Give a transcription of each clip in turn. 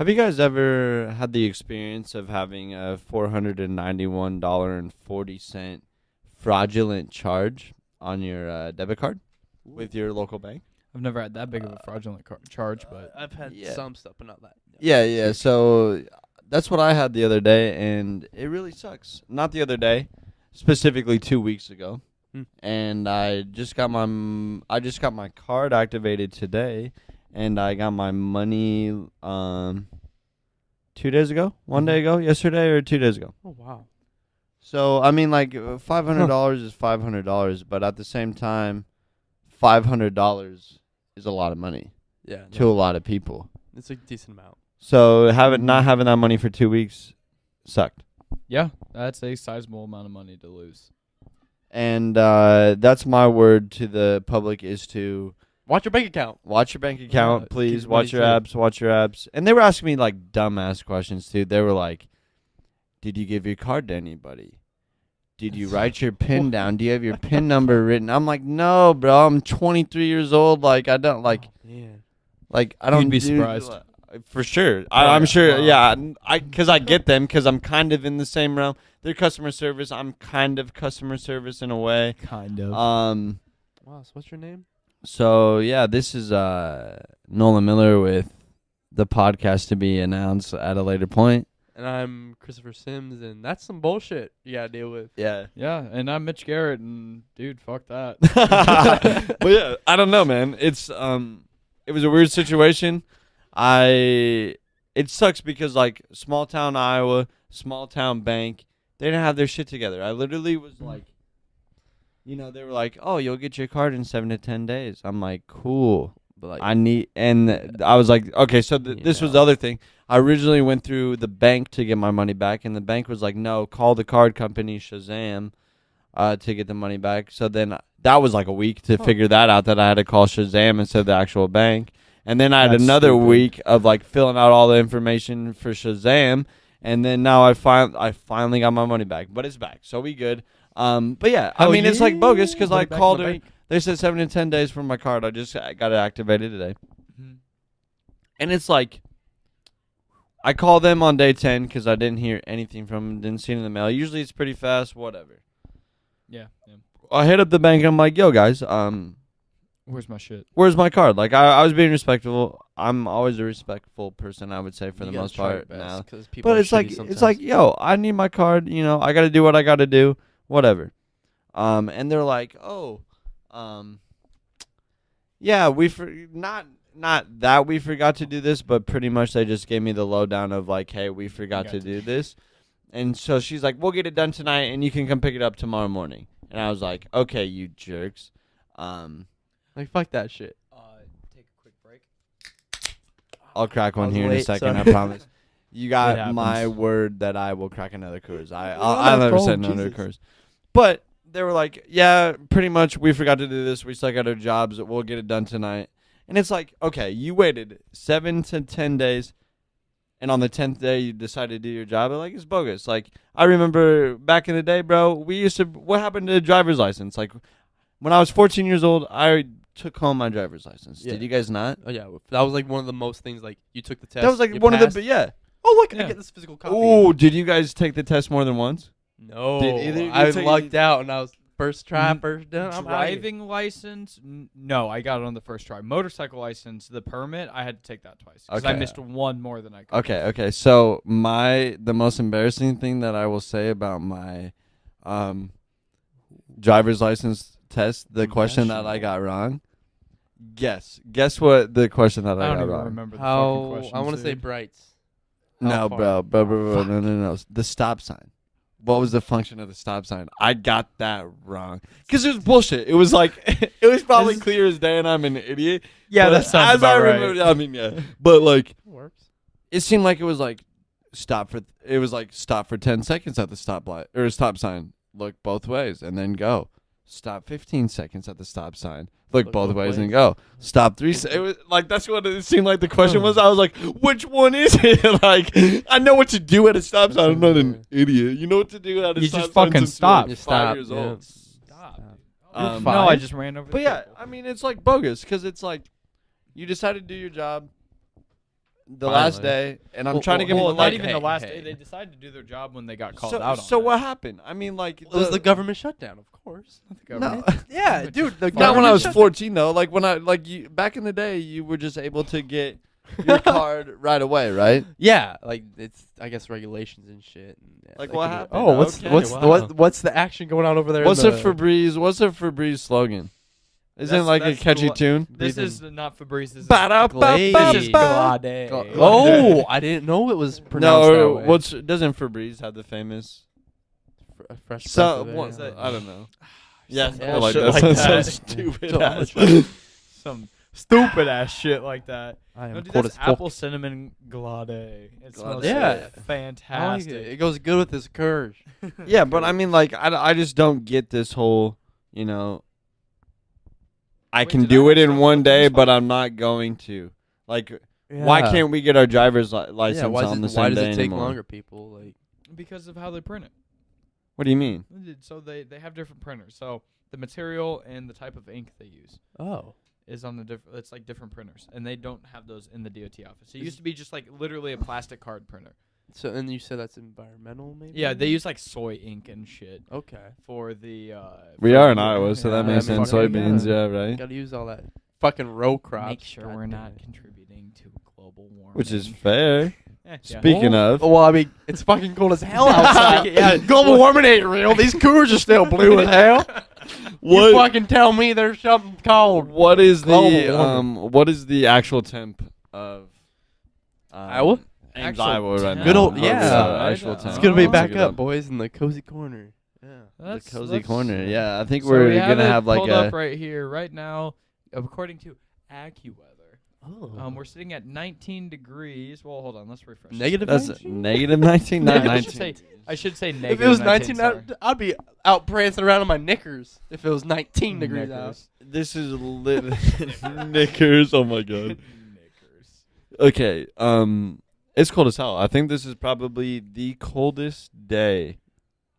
Have you guys ever had the experience of having a $491.40 fraudulent charge on your debit card with your local bank? I've never had that big of a fraudulent charge, but I've had some stuff, but not that. Yeah. So that's what I had the other day, and it really sucks. Not the other day, specifically 2 weeks ago. And I just got my card activated today, and I got my money 2 days ago, 1 day ago, yesterday or 2 days ago. Oh wow. So I mean, like $500 is $500, but at the same time, $500 is a lot of money to a lot of people. It's a decent amount. So not having that money for 2 weeks sucked. yeah, that's a sizable amount of money to lose. And that's my word to the public is to watch your bank account. Watch your bank account, please. keep Watch your money apps. Watch your apps. And they were asking me like dumbass questions too. They were like, "Did you give your card to anybody? Did you write your PIN down? Do you have your PIN number written?" I'm like, "No, bro. I'm 23 years old. Like I don't like, like I don't." You'd be surprised. For sure. I'm sure. Yeah. Because I get them because I'm kind of in the same realm. They're customer service. I'm kind of customer service in a way. Kind of. Wow. So what's your name? So yeah, this is Nolan Miller with the podcast to be announced at a later point. And I'm Christopher Sims, and that's some bullshit you gotta deal with. Yeah. Yeah, and I'm Mitch Garrett, and dude, fuck that. But yeah, I don't know, man. It's it was a weird situation. It sucks because like small town Iowa, small town bank, they didn't have their shit together. I literally was like, they were like, "Oh, you'll get your card in 7 to 10 days." I'm like, "Cool." But like, I was like, "Okay." So this was the other thing. I originally went through the bank to get my money back, and the bank was like, "No, call the card company Shazam to get the money back." So then that was like a week to figure that out, that I had to call Shazam instead of the actual bank. And then I had another week of like filling out all the information for Shazam, and then now I finally got my money back, but it's back, so we good. But yeah, I mean it's like bogus because I called her. They said 7 to 10 days for my card. I just got it activated today, and it's like I called them on day 10 because I didn't hear anything from them, didn't see it in the mail. Usually it's pretty fast, whatever. Yeah. I hit up the bank. I'm like, "Yo, guys, Where's my shit? where's my card?" Like I was being respectful. I'm always a respectful person, I would say, for the most part now. But it's like, "Yo, I need my card. I got to do what I got to do. Whatever." And they're like, "Oh, yeah, not that we forgot to do this, but pretty much they just gave me the lowdown of like, hey, we forgot to do this." And so she's like, "We'll get it done tonight, and you can come pick it up tomorrow morning." And I was like, "Okay, you jerks." Like, fuck that shit. Take a quick break. I'll crack one here in a second, I promise. You got my word that I will crack another Coors. I'll never say another Coors. But they were like, "Yeah, pretty much we forgot to do this. We still got our jobs. We'll get it done tonight." And it's like, okay, you waited 7 to 10 days, and on the 10th day you decided to do your job. Like, it's bogus. Like, I remember back in the day, bro, what happened to the driver's license? Like, when I was 14 years old, I took home my driver's license. Yeah. Did you guys not? Oh yeah, that was like one of the most things. Like, you took the test. That was like you one passed. of the, Oh look, I get this physical copy. Oh, did you guys take the test more than once? No, Did either of you I take lucked out, and I was first try, first done. I'm Driving license? No, I got it on the first try. Motorcycle license, the permit, I had to take that twice because I missed one more than I could. Okay. So the most embarrassing thing that I will say about my driver's license test, the question that I got wrong. Guess what the question that I got don't even wrong. remember the fucking question. I want to say brights. No, bro. No. The stop sign. What was the function of the stop sign? I got that wrong. Because it was bullshit. It was like, it was probably clear as day and I'm an idiot. Yeah, but that sounds about right. I mean, yeah. But like, Works. it seemed like it was like, stop for 10 seconds at the stoplight or stop sign. Look both ways and then go. Stop 15 seconds at the stop sign. Look both ways and go. Stop 3 seconds. It was like, that's what it seemed like the question was. I was like, which one is it? Like, I know what to do at a stop sign. I'm not an idiot. You know what to do at a stop sign. You just fucking stop. You're 5 years old. Stop. No, I just ran over. But yeah, I mean, it's like bogus because it's like you decided to do your job. the last Finally. day, and I'm Well, trying to get well, Well, my not like. even hey, the last hey. day. They decided to do their job when they got called So, out on so it. what happened? I mean, like It was the government shutdown, of course. Not the no, government. Yeah, dude. The not when I was government 14 though. Like when I like you back in the day, you were just able to get your card right away, right? Yeah, like it's I guess regulations and shit. And, yeah, Like, they what could do it. happened? Oh, what's Okay, what's wow. what's the action going on over there? What's in a the Febreze? What's a Febreze slogan? Isn't it That's- like a that's catchy gla- tune? This Breathing. is not Febreze. This is Glaze. This is Ba-da-ba-ba-ba. Glade. Oh, I didn't know it was pronounced No, that way. what's doesn't Febreze have the famous? A fresh breath So of air. what? I don't know. Yeah, Some Yeah, like shit that. like Sounds that. so stupid. So I'm ass. gonna Some stupid ass shit like that. I am No, dude, cold that's as fuck. apple cinnamon Glade. It smells Glade. Yeah. so I like fantastic. it. It goes good with this curve. Yeah, but I mean, like, I just don't get this whole, you know, I Wait, can did do I it in start one with day, this but one? I'm not going to. Like, why can't we get our driver's license Yeah, why on the does same it day take anymore? longer, people? Like, Because of how they print it. What do you mean? So they have different printers. So the material and the type of ink they use oh, is on the different. It's like different printers, and they don't have those in the DOT office. It used to be just like literally a plastic card printer. so and you said that's environmental, maybe? Yeah, they use like soy ink and shit Okay. for the. We for are in the- Iowa, so that Yeah, makes I mean, sense. fucking Soybeans, yeah. yeah, right. Got to use all that fucking row crops. Make sure God we're damn not it. contributing to global warming. Which is fair. Yeah. Speaking of, Well, I mean, it's fucking cold as hell outside. Yeah, global warming ain't real. These coors are still blue as hell. What- You fucking tell me there's something called what is global the warming. what is the actual temp of Iowa? Ames, Actual Iowa right temp. now? Good old- Oh, yeah. actual temp. It's gonna be Oh. back Look it up, boys, in the cozy corner. Yeah. That's- the cozy that's- corner. Yeah, I think So we're we gonna it have like pulled a. up right here, right now, according to AccuWeather. Oh. We're sitting at 19 degrees. Well, hold on, let's refresh. this. Negative That's 19? negative 19, not I should 19. say- I should say negative. If it was 19, 19, sorry. I'd be out prancing around in my knickers. If it was 19 degrees out. Knickers. This is lit. Knickers. Oh my god. Knickers. Okay. It's cold as hell. I think this is probably the coldest day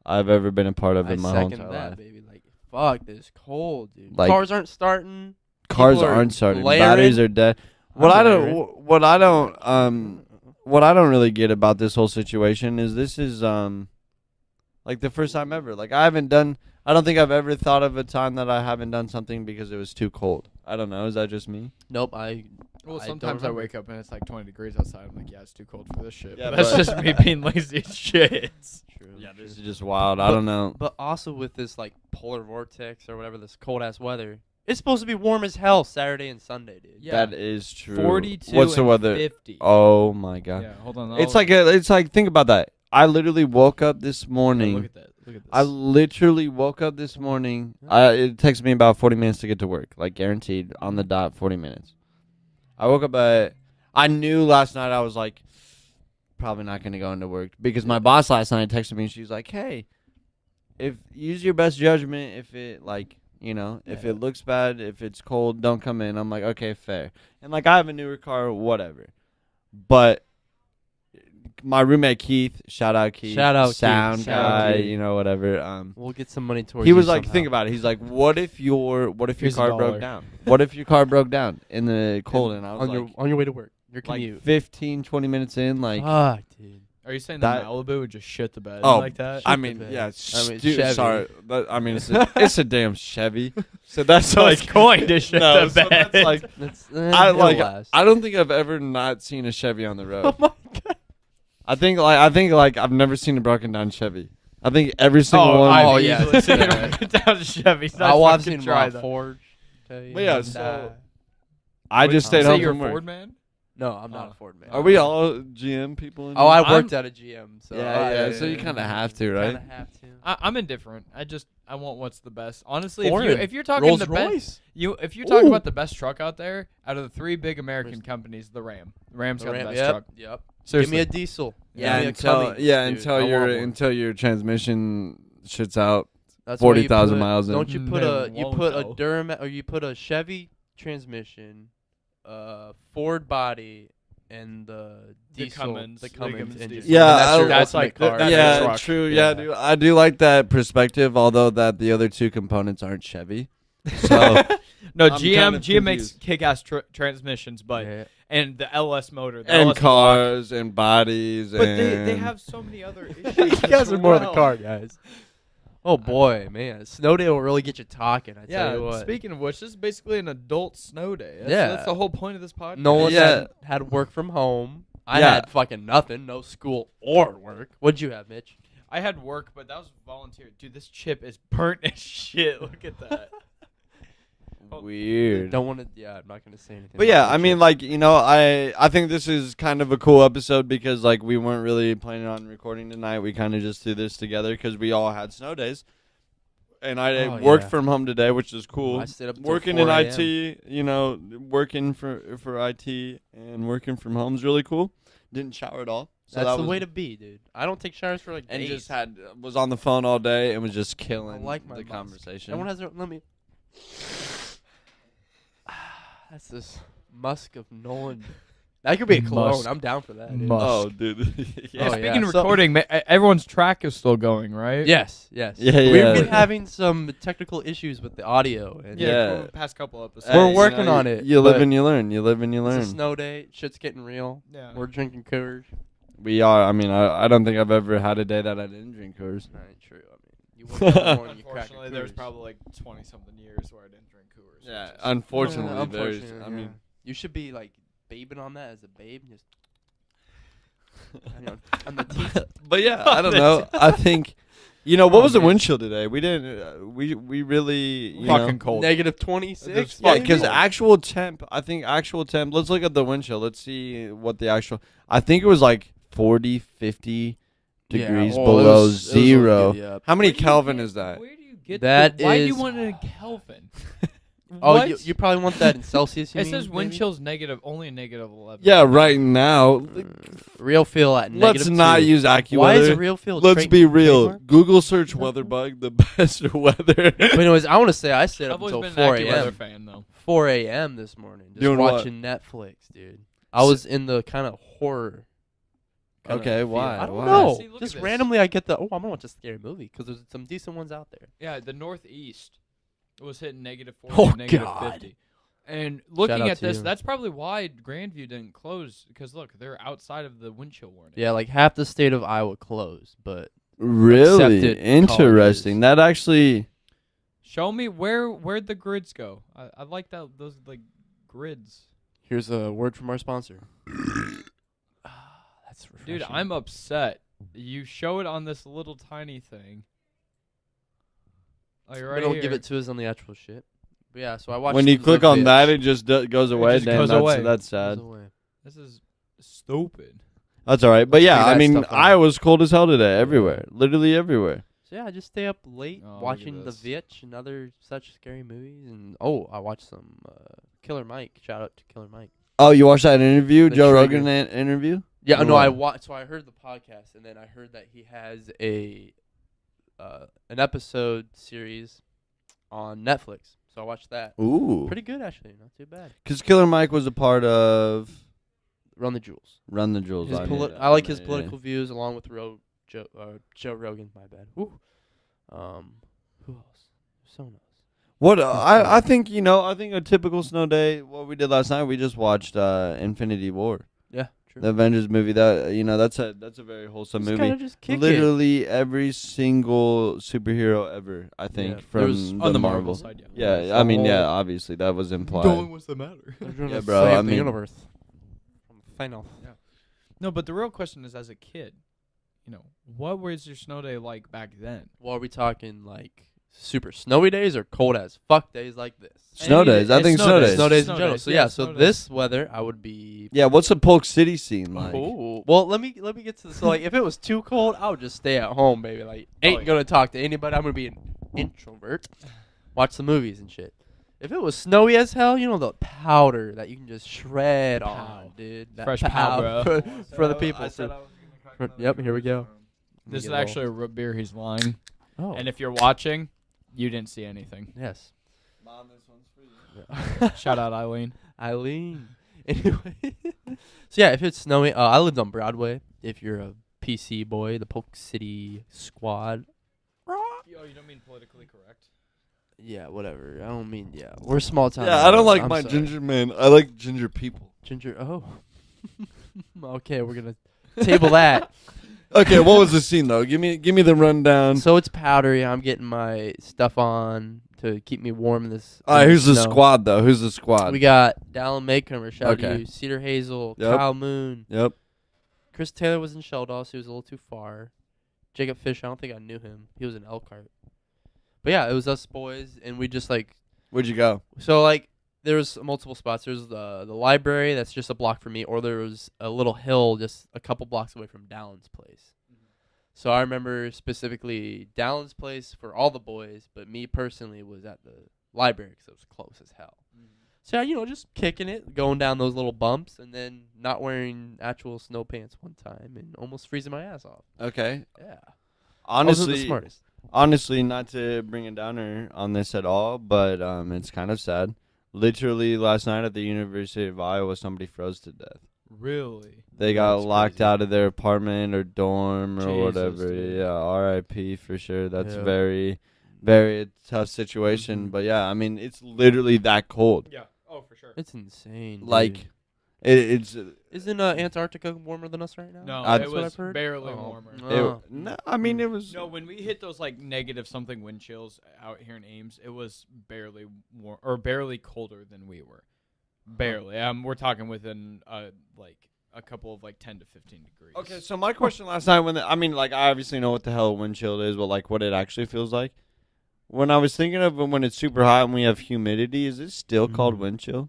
I've ever been a part of I in my whole second entire that, life. baby. Like, fuck, this cold, dude. Like- Cars aren't starting. Cars People are aren't starting. blaring. Batteries are dead. What I'm I don't, blaring. what I don't, what I don't really get about this whole situation is this is like the first time ever. Like I don't think I've ever thought of a time that I haven't done something because it was too cold. I don't know. Is that just me? Nope, Well, I don't sometimes I remember. wake up and it's like 20 degrees outside. I'm like, yeah, it's too cold for this shit. Yeah, But that's but- just me being lazy as shit. True. This is just wild. I don't know. But also with this like polar vortex or whatever, this cold ass weather, it's supposed to be warm as hell Saturday and Sunday, dude. Yeah. That is true. 42 What's the and weather? 50. Oh my god. Yeah, hold on. It's like think about that. I literally woke up this morning. Look at that. Look at this. I literally woke up this morning. It takes me about 40 minutes to get to work, like guaranteed on the dot 40 minutes. I woke up I knew last night I was like probably not going to go into work because my boss last night texted me and she's like, "Hey, if use your best judgment if it like, you know, if it looks bad, if it's cold, don't come in." I'm like, "Okay, fair." And like I have a newer car, whatever. But my roommate Keith, shout out Keith, sound Shout out guy, Keith. you know, whatever. We'll get some money towards He you was like, somehow. think about it. He's like, what if your Here's a car dollar. broke down? What if your car broke down in the cold? And I was on your way to work. Your like commute. 15, 20 minutes in, like, Fuck, dude. Are you saying that- that Malibu would just shit the bed Oh, like that? I the mean, bed. yeah, I mean, stu- Chevy. sorry, I mean, it's a damn Chevy. So that's So like, it's going to shit no, the so bed. that's like, That's, I I don't think I've ever not seen a Chevy on the road. Oh my god. I think I've never seen a broken down Chevy. I think every single one. I've Oh, yeah. easily seen Yeah. it down to Chevy's. I've fucking seen try Rob that. Ford. Tell you. But yeah, And, so- I just Wait, stayed you say home you're from a work. Ford man? no, I'm not Oh. a Ford man. Are we all GM people? In Oh, I here? worked at a GM. So Yeah. So you kind of have to, right? Kind of have to. I'm indifferent. I want what's the best. Honestly, Ford. if you're talking Rolls the best, Royce. if you're talking Ooh. about the best truck out there, out of the three big American Where's- companies, the Ram. The Ram's got the best Yep. truck. Yep. Seriously. Give me a diesel. Yeah, Give me a until Cummins, dude. until I your want one. until your transmission shits out. That's why you 40,000 put- miles in. Don't you put They a you won't, put a though. Durham or you put a Chevy transmission, Ford body, and the The diesel, Cummins. the The Cummins Cummins engine. diesel. Yeah, And that's, your that's ultimate like- car. that's yeah, the truck. true. Yeah, dude, I do like that perspective. Although that the other two components aren't Chevy. So No, I'm GM kind of GM makes confused. kick-ass transmissions, but Yeah. and the LS motor, the and LS block. cars and bodies. But and they have so many other issues. You guys as are more of the well. car guys. Oh boy, man, snow day will really get you talking. I tell you Yeah. what. Speaking of which, this is basically an adult snow day. Yeah. That's the whole point of this podcast. No one Yeah. had work from home. I Yeah. had fucking nothing, no school or work. What'd you have, Mitch? I had work, but that was volunteer. Dude, this chip is burnt as shit. Look at that. Weird. Don't want to. Yeah, I'm not gonna say anything. But yeah, I mean, like, you know, I think this is kind of a cool episode because, like, we weren't really planning on recording tonight. We kind of just threw this together because we all had snow days. And I worked from home today, which is cool. I stayed up till Working 4 in a.m. IT, you know, working for IT and working from home is really cool. Didn't shower at all. So That's that the was, way to be, dude. I don't take showers for like and days. just was on the phone all day and was just killing like my the musk. conversation. Everyone has their. Let me. That's this musk of Nolan. That could be a cologne. Musk. I'm down for that. Dude. Musk. Oh, dude. Yeah, Oh, speaking yeah. of So- recording, everyone's track is still going, right? Yes, yes. Yeah, We've yeah. been having some technical issues with the audio. And Yeah. For the past couple episodes. We're you working know, on it, You live but and you learn. You live and you It's learn. a snow day. Shit's getting real. Yeah. We're drinking Coors. We are. I mean, I don't think I've ever had a day that I didn't drink Coors. Not true. I mean, you wake up in the morning, you crack a Unfortunately, there's Coors. probably like 20-something years where I didn't drink Coors. Yeah, which is- unfortunately, there's. Unfortunately, I mean, yeah. You should be like babing on that as a babe. Just. On the teeth. but yeah, I don't know. I think, you know, what was the wind chill today? We didn't. We really fucking know, cold. Negative 26. Yeah, Fucking because cold. actual temp. I think actual temp. Let's look at the wind chill. Let's see what the actual. I think it was like 40, 50 Yeah, degrees well, below it was zero. yeah. How many Where do you Kelvin get- is that? Where do you get That Why do you is- want it in Kelvin? Oh, What? you probably want that in Celsius. You It mean, says wind maybe? chill's negative, only negative 11. Yeah, right now. Real feel at Let's negative not 2. use AccuWeather. Why is real feel? Let's be real. trademark? Google search WeatherBug, the best weather. But anyways, I want to say I stayed I've up always until been 4 an AccuWeather a.m. fan, though. 4 a.m. this morning, just Doing what? watching Netflix, dude. I was in the kind of horror. kinda Okay, feel. why? I don't Why? know. See, look Just at this. randomly, I get the I'm gonna watch a scary movie because there's some decent ones out there. Yeah, the Northeast was hitting negative 40, Oh, negative God. 50. And looking out at to this, you. that's probably why Grandview didn't close, because look, they're outside of the wind chill warning. Yeah, like half the state of Iowa closed, but Really Accepted interesting. colleges. That actually. Show me where'd the grids go. I like those like grids. here's a word from our sponsor. That's refreshing. Dude, I'm upset. You show it on this little tiny thing. Like right It'll here. give it to us on the actual shit. But yeah, so I watched. When you The click on Bitch. that, it just goes away. just Damn, goes that's, away. that's Goes sad. away. This is stupid. That's all right. But yeah, Leave I that mean, stuff on. Iowa's cold as hell today. Everywhere. Literally everywhere. So yeah, I just stay up late Oh, look at watching The this. Vitch and other such scary movies, and I watched some Killer Mike. Shout out to Killer Mike. Oh, you watched that interview? The Joe Trigger. Rogan interview? Yeah, Or no, I what? watched. So I heard the podcast, and then I heard that he has an episode series on Netflix. So I watched that. Ooh. Pretty good, actually. Not too bad. Because Killer Mike was a part of Run the Jewels. Run the Jewels. His I knew that. I like his Yeah. political views, along with Joe Rogan. My bad. Woo. Who else? Someone else. What I think I think a typical snow day. What we did last night, we just watched Infinity War, Yeah, true. the Avengers movie. That's a very wholesome Just movie. kinda just kick it. Literally every single superhero ever, I think, Yeah. from There was- the On the Marvel. Marvel side, Yeah, I mean, yeah, obviously that was implied. what's the matter? They're gonna Yeah, bro, save I the mean- universe. Final. No, but the real question is, as a kid, what was your snow day like back then? Well, are we talking like super snowy days or cold as fuck days like this? Snow days. I It's think snow days. Snow days Snow in general. days, So yeah, yeah, so snow days. this weather I would be. Yeah, what's the Polk City scene like? Ooh. Well, let me get to this. So like, if it was too cold, I would just stay at home, baby. Like, ain't yeah. gonna talk to anybody. I'm gonna be an introvert. Watch the movies and shit. If it was snowy as hell, the powder that you can just shred on, Pow. dude. That Fresh pow, bro. for the people. Yep, here we go. This is actually a root beer. He's lying. Oh. And if you're watching, you didn't see anything. Yes. Mom, this one's for you. Shout out Eileen. Eileen. Anyway, so yeah, if it's snowy, I lived on Broadway. If you're a PC boy, the Polk City Squad. Oh, you don't mean politically correct? Yeah, whatever. I don't mean. Yeah, we're small town. Yeah, I don't like I'm my sorry. ginger man. I like ginger people. Ginger. Oh. Okay, we're gonna table that. Okay, what was the scene though? Give me the rundown. So it's powdery. I'm getting my stuff on to keep me warm in this. All right, who's the snow. squad though? Who's the squad? We got Dallin Maycomer, shout out to Okay. you. Cedar Hazel, Yep. Kyle Moon. Yep. Chris Taylor was in Sheldon, so he was a little too far. Jacob Fish, I don't think I knew him. He was in Elkhart. But yeah, it was us boys, and we just like. Where'd you go? So like, there was multiple spots. There's the library that's just a block from me, or there was a little hill just a couple blocks away from Dallin's place. So I remember specifically Dallin's place for all the boys, but me personally was at the library because it was close as hell. So yeah, just kicking it, going down those little bumps, and then not wearing actual snow pants one time and almost freezing my ass off. Okay. Yeah, I wasn't the Honestly, smartest. honestly, not to bring it downer on this at all, but it's kind of sad. Literally last night at the University of Iowa, somebody froze to death. Really? They got That's locked crazy. out of their apartment or dorm or Jesus, whatever. dude. Yeah, R.I.P. for sure. That's Yeah. very, very tough situation. Mhm. But yeah, I mean, it's literally that cold. Yeah. Oh, for sure. It's insane. Dude. Like, it's. isn't Antarctica warmer than us right now? No, That's it what was I've heard. barely Oh. warmer. Oh. No, I mean it was. No, when we hit those like negative something wind chills out here in Ames, it was barely warm or barely colder than we were. Barely. We're talking within like a couple of like 10 to 15 degrees. Okay, so my question last night I obviously know what the hell wind chill is, but like what it actually feels like. When I was thinking of when it's super hot and we have humidity, is it still called wind chill?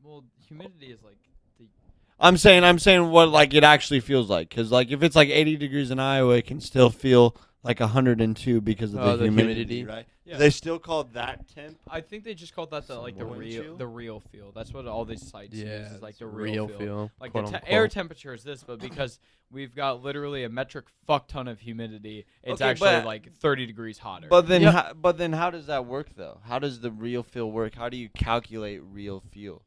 Well, humidity is like the I'm saying what like it actually feels like, because like if it's like 80 degrees in Iowa, it can still feel like 102 because of Oh, the the humidity, humidity. right? Yeah. They still call that temp. I think they just called that the like the Wind chill? real feel. That's what all these sites use. Yeah, Is like it's the real feel. Like the quote air unquote. temperature is this, but because we've got literally a metric fuck ton of humidity, it's Okay, actually but- like 30 degrees hotter. But then, Yep. but then, how does that work though? How does the real feel work? How do you calculate real feel?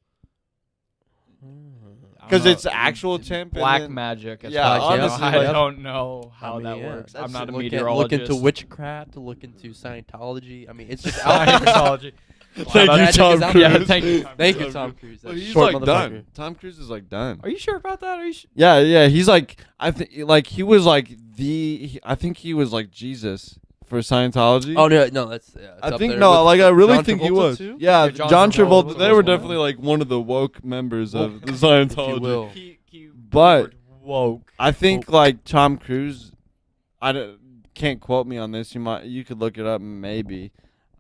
I don't Because know. it's actual temp. black and then, magic. As Yeah, far as I know. honestly, I like- don't know how that yeah, works. that's I'm not a look meteorologist. Look into witchcraft. Look into Scientology. I mean, it's just out there. Scientology. Thank you, Magic Tom is out Cruise. there. Yeah, thank you, Tom Thank Cruise. you, Tom Cruise. Well, that he's short like motherfucker. done. Tom Cruise is like done. Are you sure about that? Are you? Yeah, he's like I think he was like I think he was like Jesus for Scientology. Oh no, that's. Yeah, it's I up think there no, with like I really John think he Travolta, was. too? Yeah, Yeah, John John Travolta. Travolta They was were one. definitely like one of the woke members of the If you Scientology. will. But woke. I think like Tom Cruise, can't quote me on this. You could look it up maybe,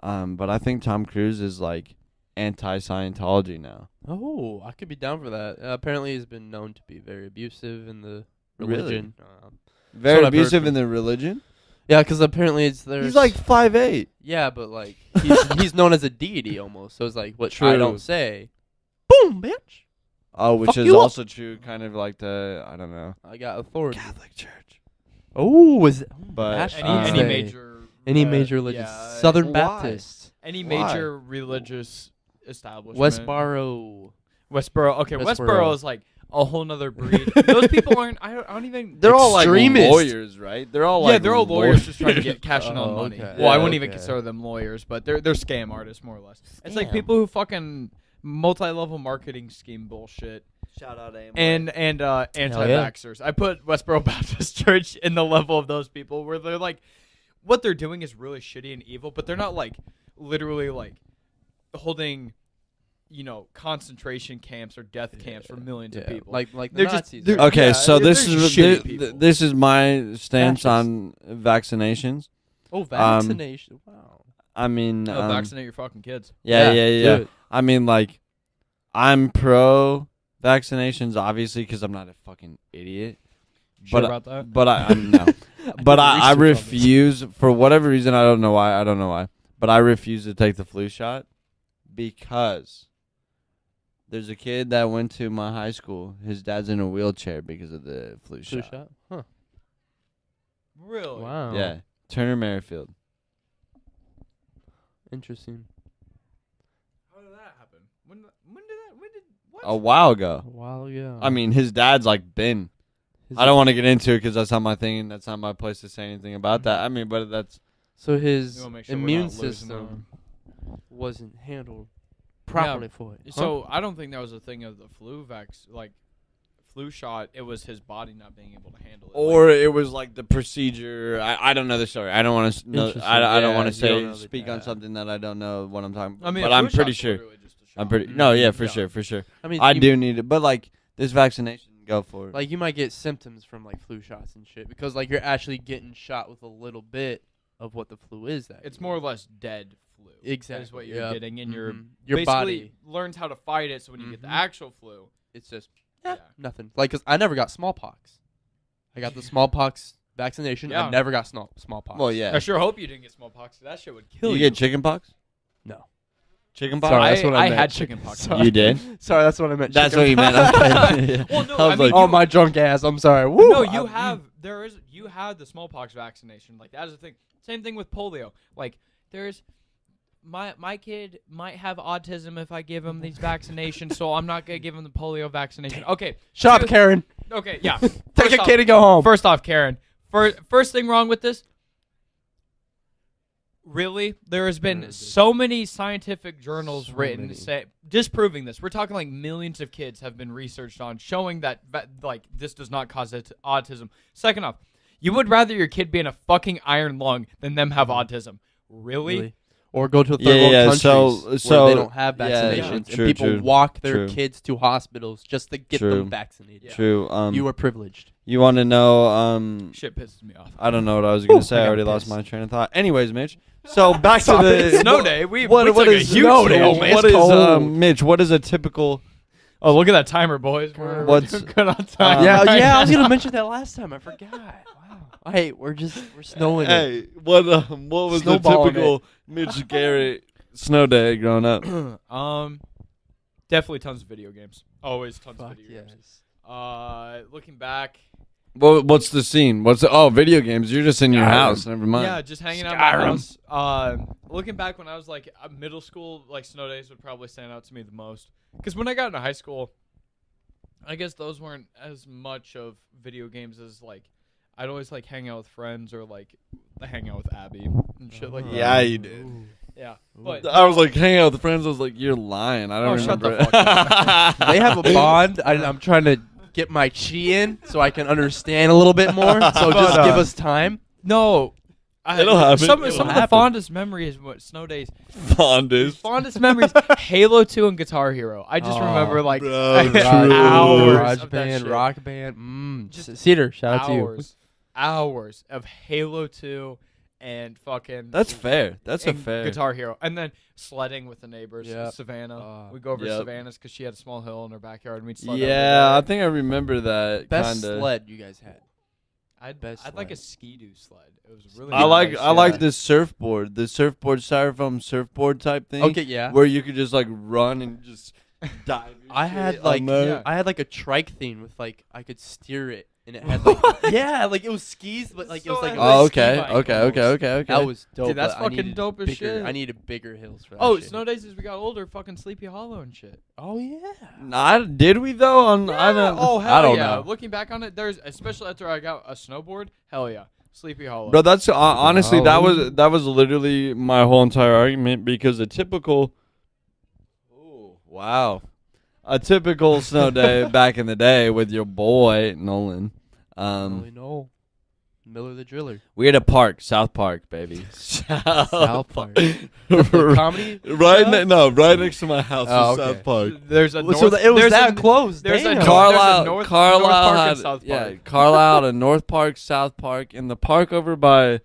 but I think Tom Cruise is like anti-Scientology now. Oh, I could be down for that. Apparently, he's been known to be very abusive in the Really? religion. Very what I've heard abusive from- in the religion. Yeah, because apparently there's. He's like 5'8". Yeah, but like he's known as a deity almost. So it's like what I True. don't say. Boom, bitch. Oh, which Fuck is you up. also true. Kind of like I don't know. I got authority. Catholic Church. Oh, is it? But, Ash Any Wednesday. major Any major religious yeah, Southern why? Baptist, any Why? major religious establishment. Westboro. Westboro. Okay, Westboro. Westboro is like a whole nother breed. Those people aren't. I don't even. They're all like Extremist. lawyers, right? They're all Yeah, like they're all lawyers just trying to get cashing on Oh, money. okay. Well, I Yeah, wouldn't even okay. consider them lawyers, but they're scam artists more or less. It's like Scam. people who fucking multi-level marketing scheme bullshit Shout out AMI. and anti-vaxxers. I put Westboro Baptist Church in the level of those people where they're like, what they're doing is really shitty and evil, but they're not like literally like holding, concentration camps or death camps for millions of people. Like the They're just- Nazis. they're- right? Okay, Yeah, so they're this just is shitty people. this is my stance Fascist. on vaccinations. Oh, vaccination. Wow. I mean, Vaccinate your fucking kids. yeah. do it. I mean, like, I'm pro vaccinations, obviously, because I'm not a fucking idiot. Sure But about that? But I'm no. But I refuse for whatever reason. I don't know why. But I refuse to take the flu shot because there's a kid that went to my high school. His dad's in a wheelchair because of the flu Flu shot. shot. Huh. Really? Wow. Yeah, Turner Merrifield. Interesting. How did that happen? When did what? A while ago. A while ago. I mean, his dad's like been. I don't want to get into it because that's not my thing and that's not my place to say anything about that. I mean, but that's So his We wanna make sure we're immune not losing system wasn't handled properly for it. Huh? So I don't think that was a thing of the flu shot. It was his body not being able to handle it. Or it was like the procedure. I don't know the story. I don't want to. Interesting. I don't Yeah, want to you don't say know the- speak on yeah. something that I don't know what I'm talking about. I mean, but a I'm flu pretty shot's sure. literally just a shot. I'm pretty. No, yeah, for Yeah. sure, for sure. I mean, I you, do need it, but like this vaccination, go for it. Like you might get symptoms from like flu shots and shit because like you're actually getting shot with a little bit of what the flu is. That It's more or less dead flu. Exactly. Is what you're Yep. getting, and your your body. basically learns how to fight it. So when you get the Mhm. actual flu, It's just yeah. nothing. Like, 'cause I never got smallpox. I got the smallpox vaccination. Yeah. I never got smallpox. Well, yeah. I sure hope you didn't get smallpox. That shit would kill you you. get chicken pox? No. Chicken pox? Sorry, that's what I I meant. had chicken pox. Sorry. You did? Sorry, that's what I meant. That's chicken what you meant. pox. Okay. Well, no, I was I mean, like, Oh, my drunk ass. I'm sorry. Woo. No, you have you have the smallpox vaccination. Like that is the thing. Same thing with polio. Like there's my kid might have autism if I give him these vaccinations, so I'm not gonna give him the polio vaccination. Okay, Shut up, Karen. okay, yeah. Take First a off- kid and go home. First off, Karen. First thing wrong with this. Really, there has been so many scientific journals So written many. disproving this. We're talking like millions of kids have been researched on showing that like this does not cause autism. Second off, you would rather your kid be in a fucking iron lung than them have autism. Really? Or go to third Yeah, world yeah, countries so- where they don't have yeah, vaccinations, yeah. and True, people true, walk their true. kids to hospitals just to get True. them vaccinated. Yeah. True. You are privileged. You want to know? Shit pisses me off. I don't know what I was gonna say. I I got already lost pissed. my train of thought. Anyways, Mitch. So back to Sorry. the Snow day. We What took a is huge snow day? toll. Oh, man, what it's is cold. Mitch? What is a typical? Oh, look at that timer, boys. We're What's- doing good on time. Yeah, right yeah. I was now. gonna mention that last time. I forgot. Wow. Hey, we're snowing. it. Hey, what was the Snowballing typical Mitch Garrett snow day growing up? Definitely tons of video games. Always tons of Fuck video games. yes. Looking back, What's the scene? Video games? You're just in your Skyrim. house. Never mind. yeah, just hanging out at my Skyrim. house. Looking back when I was like middle school, like snow days would probably stand out to me the most. Because when I got into high school, I guess those weren't as much of video games as like I'd always like hang out with friends or like hang out with Abby and shit like that. Yeah, you did. Ooh. Yeah, but I was like hanging out with friends. I was like, "You're lying. I don't Oh, shut remember." the fuck They have a bond. I'm trying to get my chi in so I can understand a little bit more. So just But, give us time. no. It'll happen. Some It'll of the happen. fondest memories what snow days. Fondest. Fondest memories: Halo 2 and Guitar Hero. I just Oh, remember like bro, Garage hours garage of that band, shit. rock band. Just Cedar, shout out to you. hours of Halo 2 and fucking That's fair. That's a and fair. Guitar Hero, and then sledding with the neighbors. Yeah. Savannah, we go over Yep. Savannah's because she had a small hill in her backyard. And we'd sled Yeah, I over think I remember that. Best kinda. sled you guys had. I'd best like a sled. ski-doo sled. It was really. I like nice, I like yeah. this surfboard, the styrofoam surfboard type thing. Okay, yeah. Where you could just like run and just dive. your I shit had on like there. Yeah. I had like a trike thing with like I could steer it and it had like yeah like it was skis but like it was So like I Oh, like ski okay, bike okay, almost. that okay. was dope. Dude, that's but I fucking needed dope as bigger, shit. I needed bigger hills for that. Oh, shit. snow days as we got older, fucking Sleepy Hollow and shit. Oh yeah. Did we though? I don't. Oh hell I don't yeah! know. Looking back on it, there's especially after I got a snowboard. Hell yeah, Sleepy Hollow. Bro, that's honestly Oh. that was literally my whole entire argument because a typical. Oh wow, a typical snow day back in the day with your boy Nolan. Really no. Miller the Driller. We had a park, South Park, baby. South Park. The comedy. Right, show? right next to my house Oh, was okay. South Park. There's a So north, it was there's that a, close. there's a Damn. North- Carlisle, North Carlisle Park and had South yeah, Park. Carlisle and North Park, South Park, and the park over by,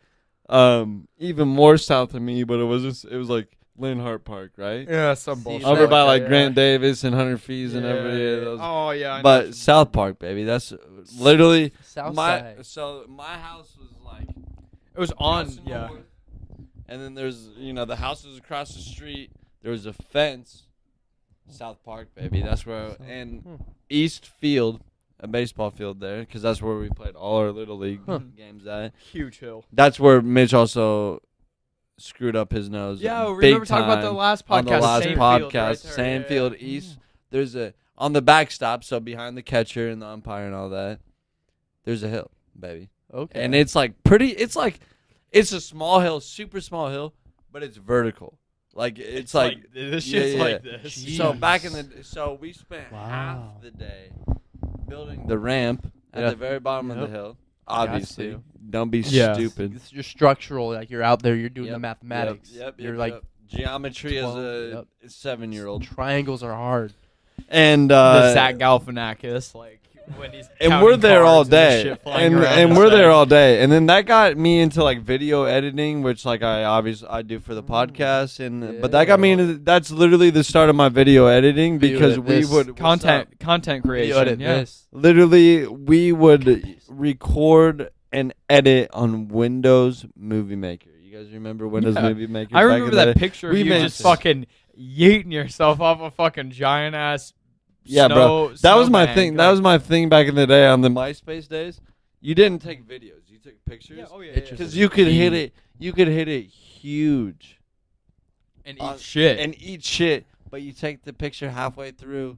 even more south of me, but it was like Linhart Park, right? yeah, some See, bullshit. Something Over by that, like yeah. Grant Davis and Hunter Fees and Yeah, everybody. yeah, those- Oh yeah, I know what But you South Park, baby, that's literally South my. side. So my house was like mean. It was on. across the Yeah. north, and then there's the houses across the street. There was a fence. South Park, baby. That's where and East Field, a baseball field there, because that's where we played all our little league games at. Huge hill. That's where Mitch also screwed up his nose. Yeah, big remember talking about the time last podcast? on the last Same podcast, field, right there, Sandfield yeah. East. There's on the backstop, so behind the catcher and the umpire and all that. There's a hill, baby. Okay. And it's like pretty. It's like It's a small hill, super small hill, but it's vertical. Like it's like this shit's like this. So we spent half the day building the ramp at the very bottom of the hill. Obviously, don't be stupid. You're structural. Like you're out there. You're doing the mathematics. You're like geometry 12, as a 7-year-old. Triangles are hard. And the Zach Galifianakis, like when he's and we're there all day, and we're there all day, and then that got me into like video editing, which like I do for the podcast, and but that got me into that's literally the start of my video editing because we would content creation. Literally, we would record and edit on Windows Movie Maker. You guys remember Windows Movie Maker? I remember that picture of you just fucking yeeting yourself off a fucking giant ass. Bro. That was my thing. That was my thing back in the day on the MySpace days. You didn't take videos. You took pictures. Because you could hit it. You could hit it huge. And eat shit. But you take the picture halfway through.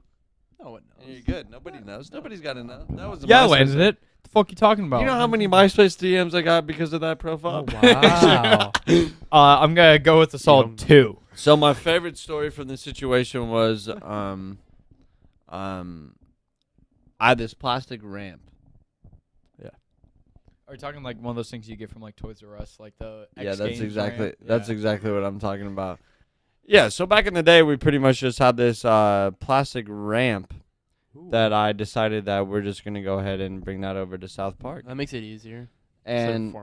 No one knows. And you're good. Nobody knows. Nobody's got to know. That was I landed it. The fuck you talking about? You know how many MySpace DMs I got because of that profile? Oh, wow. I'm gonna go with the solid 2. So my favorite story from this situation was I had this plastic ramp. Yeah. Are you talking like one of those things you get from like Toys R Us, like the that's exactly what I'm talking about. Yeah, so back in the day we pretty much just had this plastic ramp that I decided that we're just gonna go ahead and bring that over to South Park. That makes it easier. And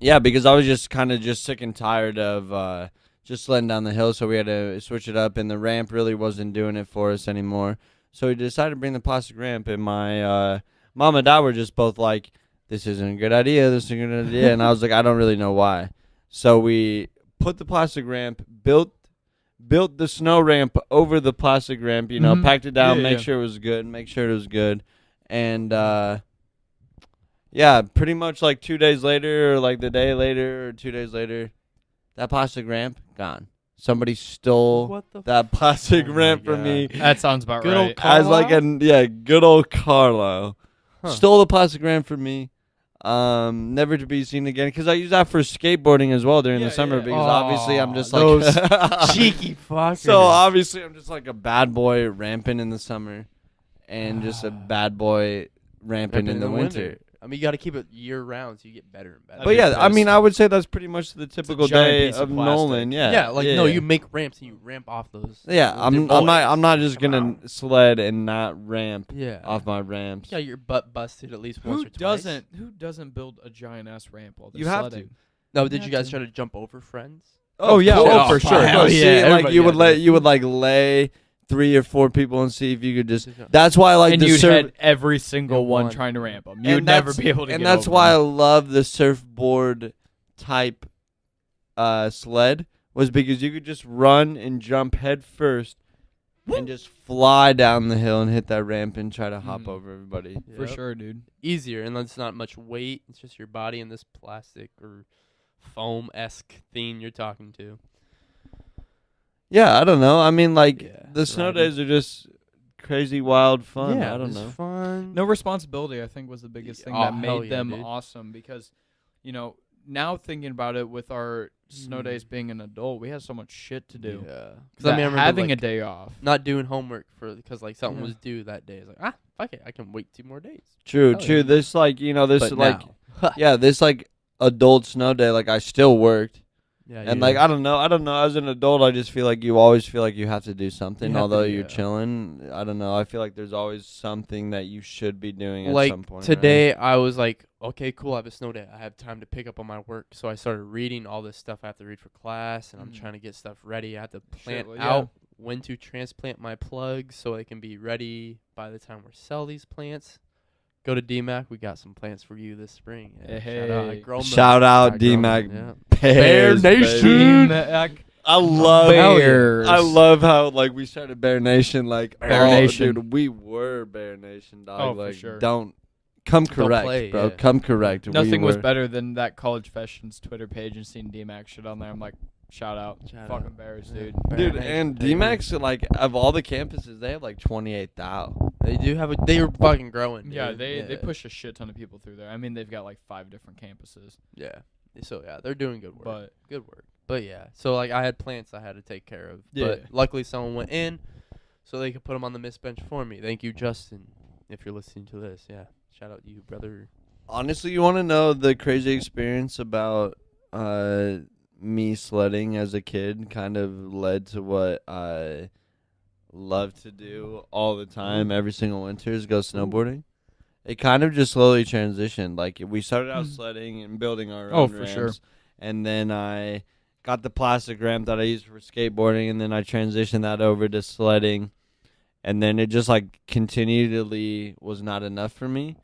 yeah, because I was just kind of sick and tired of just sledding down the hill, so we had to switch it up, and the ramp really wasn't doing it for us anymore. So we decided to bring the plastic ramp, and my mom and dad were just both like, this isn't a good idea, and I was like, I don't really know why. So we put the plastic ramp, built the snow ramp over the plastic ramp, packed it down, make sure it was good, and pretty much like 2 days later, or like the day later, or 2 days later, that plastic ramp gone. Somebody stole that plastic ramp from me. That sounds about good right. Old Carlo? Good old Carlo stole the plastic ramp from me. Never to be seen again. Because I use that for skateboarding as well during the summer. Because obviously I'm just like cheeky fuckers. So obviously I'm just like a bad boy ramping in the summer, and just a bad boy ramping in the winter. I mean, you got to keep it year round so you get better and better. But yeah, I mean, I would say that's pretty much the typical day of Nolan. Yeah, no, you make ramps and you ramp off those. Yeah, I'm not just gonna sled and not ramp off my ramps. Yeah, your butt busted at least once or twice. Who doesn't build a giant ass ramp while they're you have sledding? to. No, did you guys try to jump over friends? Oh yeah, for sure. Oh, yeah, you would lay 3 or 4 people and see if you could just. That's why I like the you'd hit every single one trying to ramp them. You'd never be able to. And that's why I love the surfboard type sled, was because you could just run and jump head first and just fly down the hill and hit that ramp and try to hop over everybody. Yep. For sure, dude. Easier, and it's not much weight. It's just your body and this plastic or foam-esque thing you're talking to. Yeah, I don't know. I mean, like, the snow days are just crazy, wild fun. Yeah, I don't know. Fun. No responsibility, I think, was the biggest thing that made them awesome. Because, now thinking about it, with our snow days being an adult, we had so much shit to do. Yeah. Because I remember having a day off. Not doing homework because something was due that day. It's like, fuck it, I can wait 2 more days. True. This, this, adult snow day, I still worked. Yeah, and I don't know. As an adult, I just feel like you always feel like you have to do something, although you're chilling. I don't know. I feel like there's always something that you should be doing at some point. Today, I was like, okay, cool. I have a snow day. I have time to pick up on my work, so I started reading all this stuff I have to read for class, and I'm trying to get stuff ready. I have to plan out when to transplant my plugs so they can be ready by the time we sell these plants. Go to DMAC. We got some plants for you this spring. Yeah, hey. Shout out DMAC. Yeah. Bear Nation. I love how we started Bear Nation. Bear Nation. Dude, we were Bear Nation, dog. For sure. Don't come correct, bro. Come correct. Nothing was better than that College Fashions Twitter page and seeing DMAC shit on there. I'm like, shout out. Fucking Bears, dude. Dude, and DMAX, of all the campuses, they have 28,000. They do have they are fucking growing. Yeah, dude. they push a shit ton of people through there. I mean, they've got like 5 different campuses. Yeah. So yeah, they're doing good work. But Good work. But yeah, so like I had plants I had to take care of. Yeah. But luckily someone went in, so they could put them on the mist bench for me. Thank you, Justin, if you're listening to this. Yeah, shout out to you, brother. Honestly, you want to know the crazy experience about me sledding as a kid kind of led to what I love to do all the time, every single winter, is go snowboarding. It kind of just slowly transitioned. Like, we started out sledding and building our own for ramps, sure. and then I got the plastic ramp that I used for skateboarding, and then I transitioned that over to sledding, and then it just like continually was not enough for me.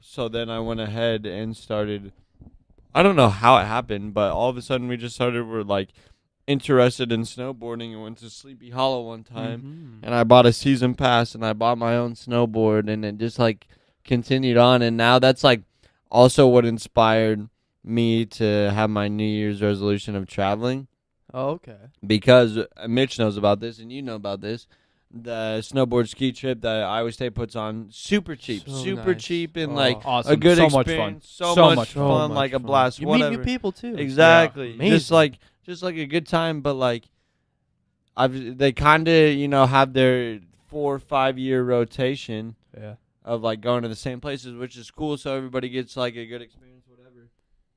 So then I went ahead and started, I don't know how it happened, but all of a sudden we're like interested in snowboarding and went to Sleepy Hollow one time, and I bought a season pass and I bought my own snowboard, and it just like continued on, and now that's like also what inspired me to have my New Year's resolution of traveling, Oh, okay. because Mitch knows about this and you know about this. The snowboard ski trip that Iowa State puts on, super cheap, So super nice. cheap, and Oh. like awesome. a good so experience, much fun. so much So fun, much like a fun. blast, You whatever. meet new people too. Exactly, Yeah, just like a good time, but like they kind of have their 4 or 5 year rotation Yeah. of like going to the same places, which is cool, so everybody gets like a good experience, whatever.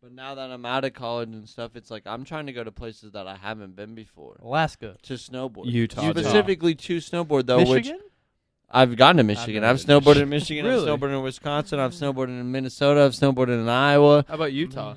But now that I'm out of college and stuff, it's like I'm trying to go to places that I haven't been before Alaska. to snowboard. Utah. Specifically to snowboard though, which Michigan? I've gone to Michigan. never I've been to snowboarded in Michigan. Really? I've snowboarded in Wisconsin. I've snowboarded in Minnesota. I've snowboarded in Iowa, How about Utah?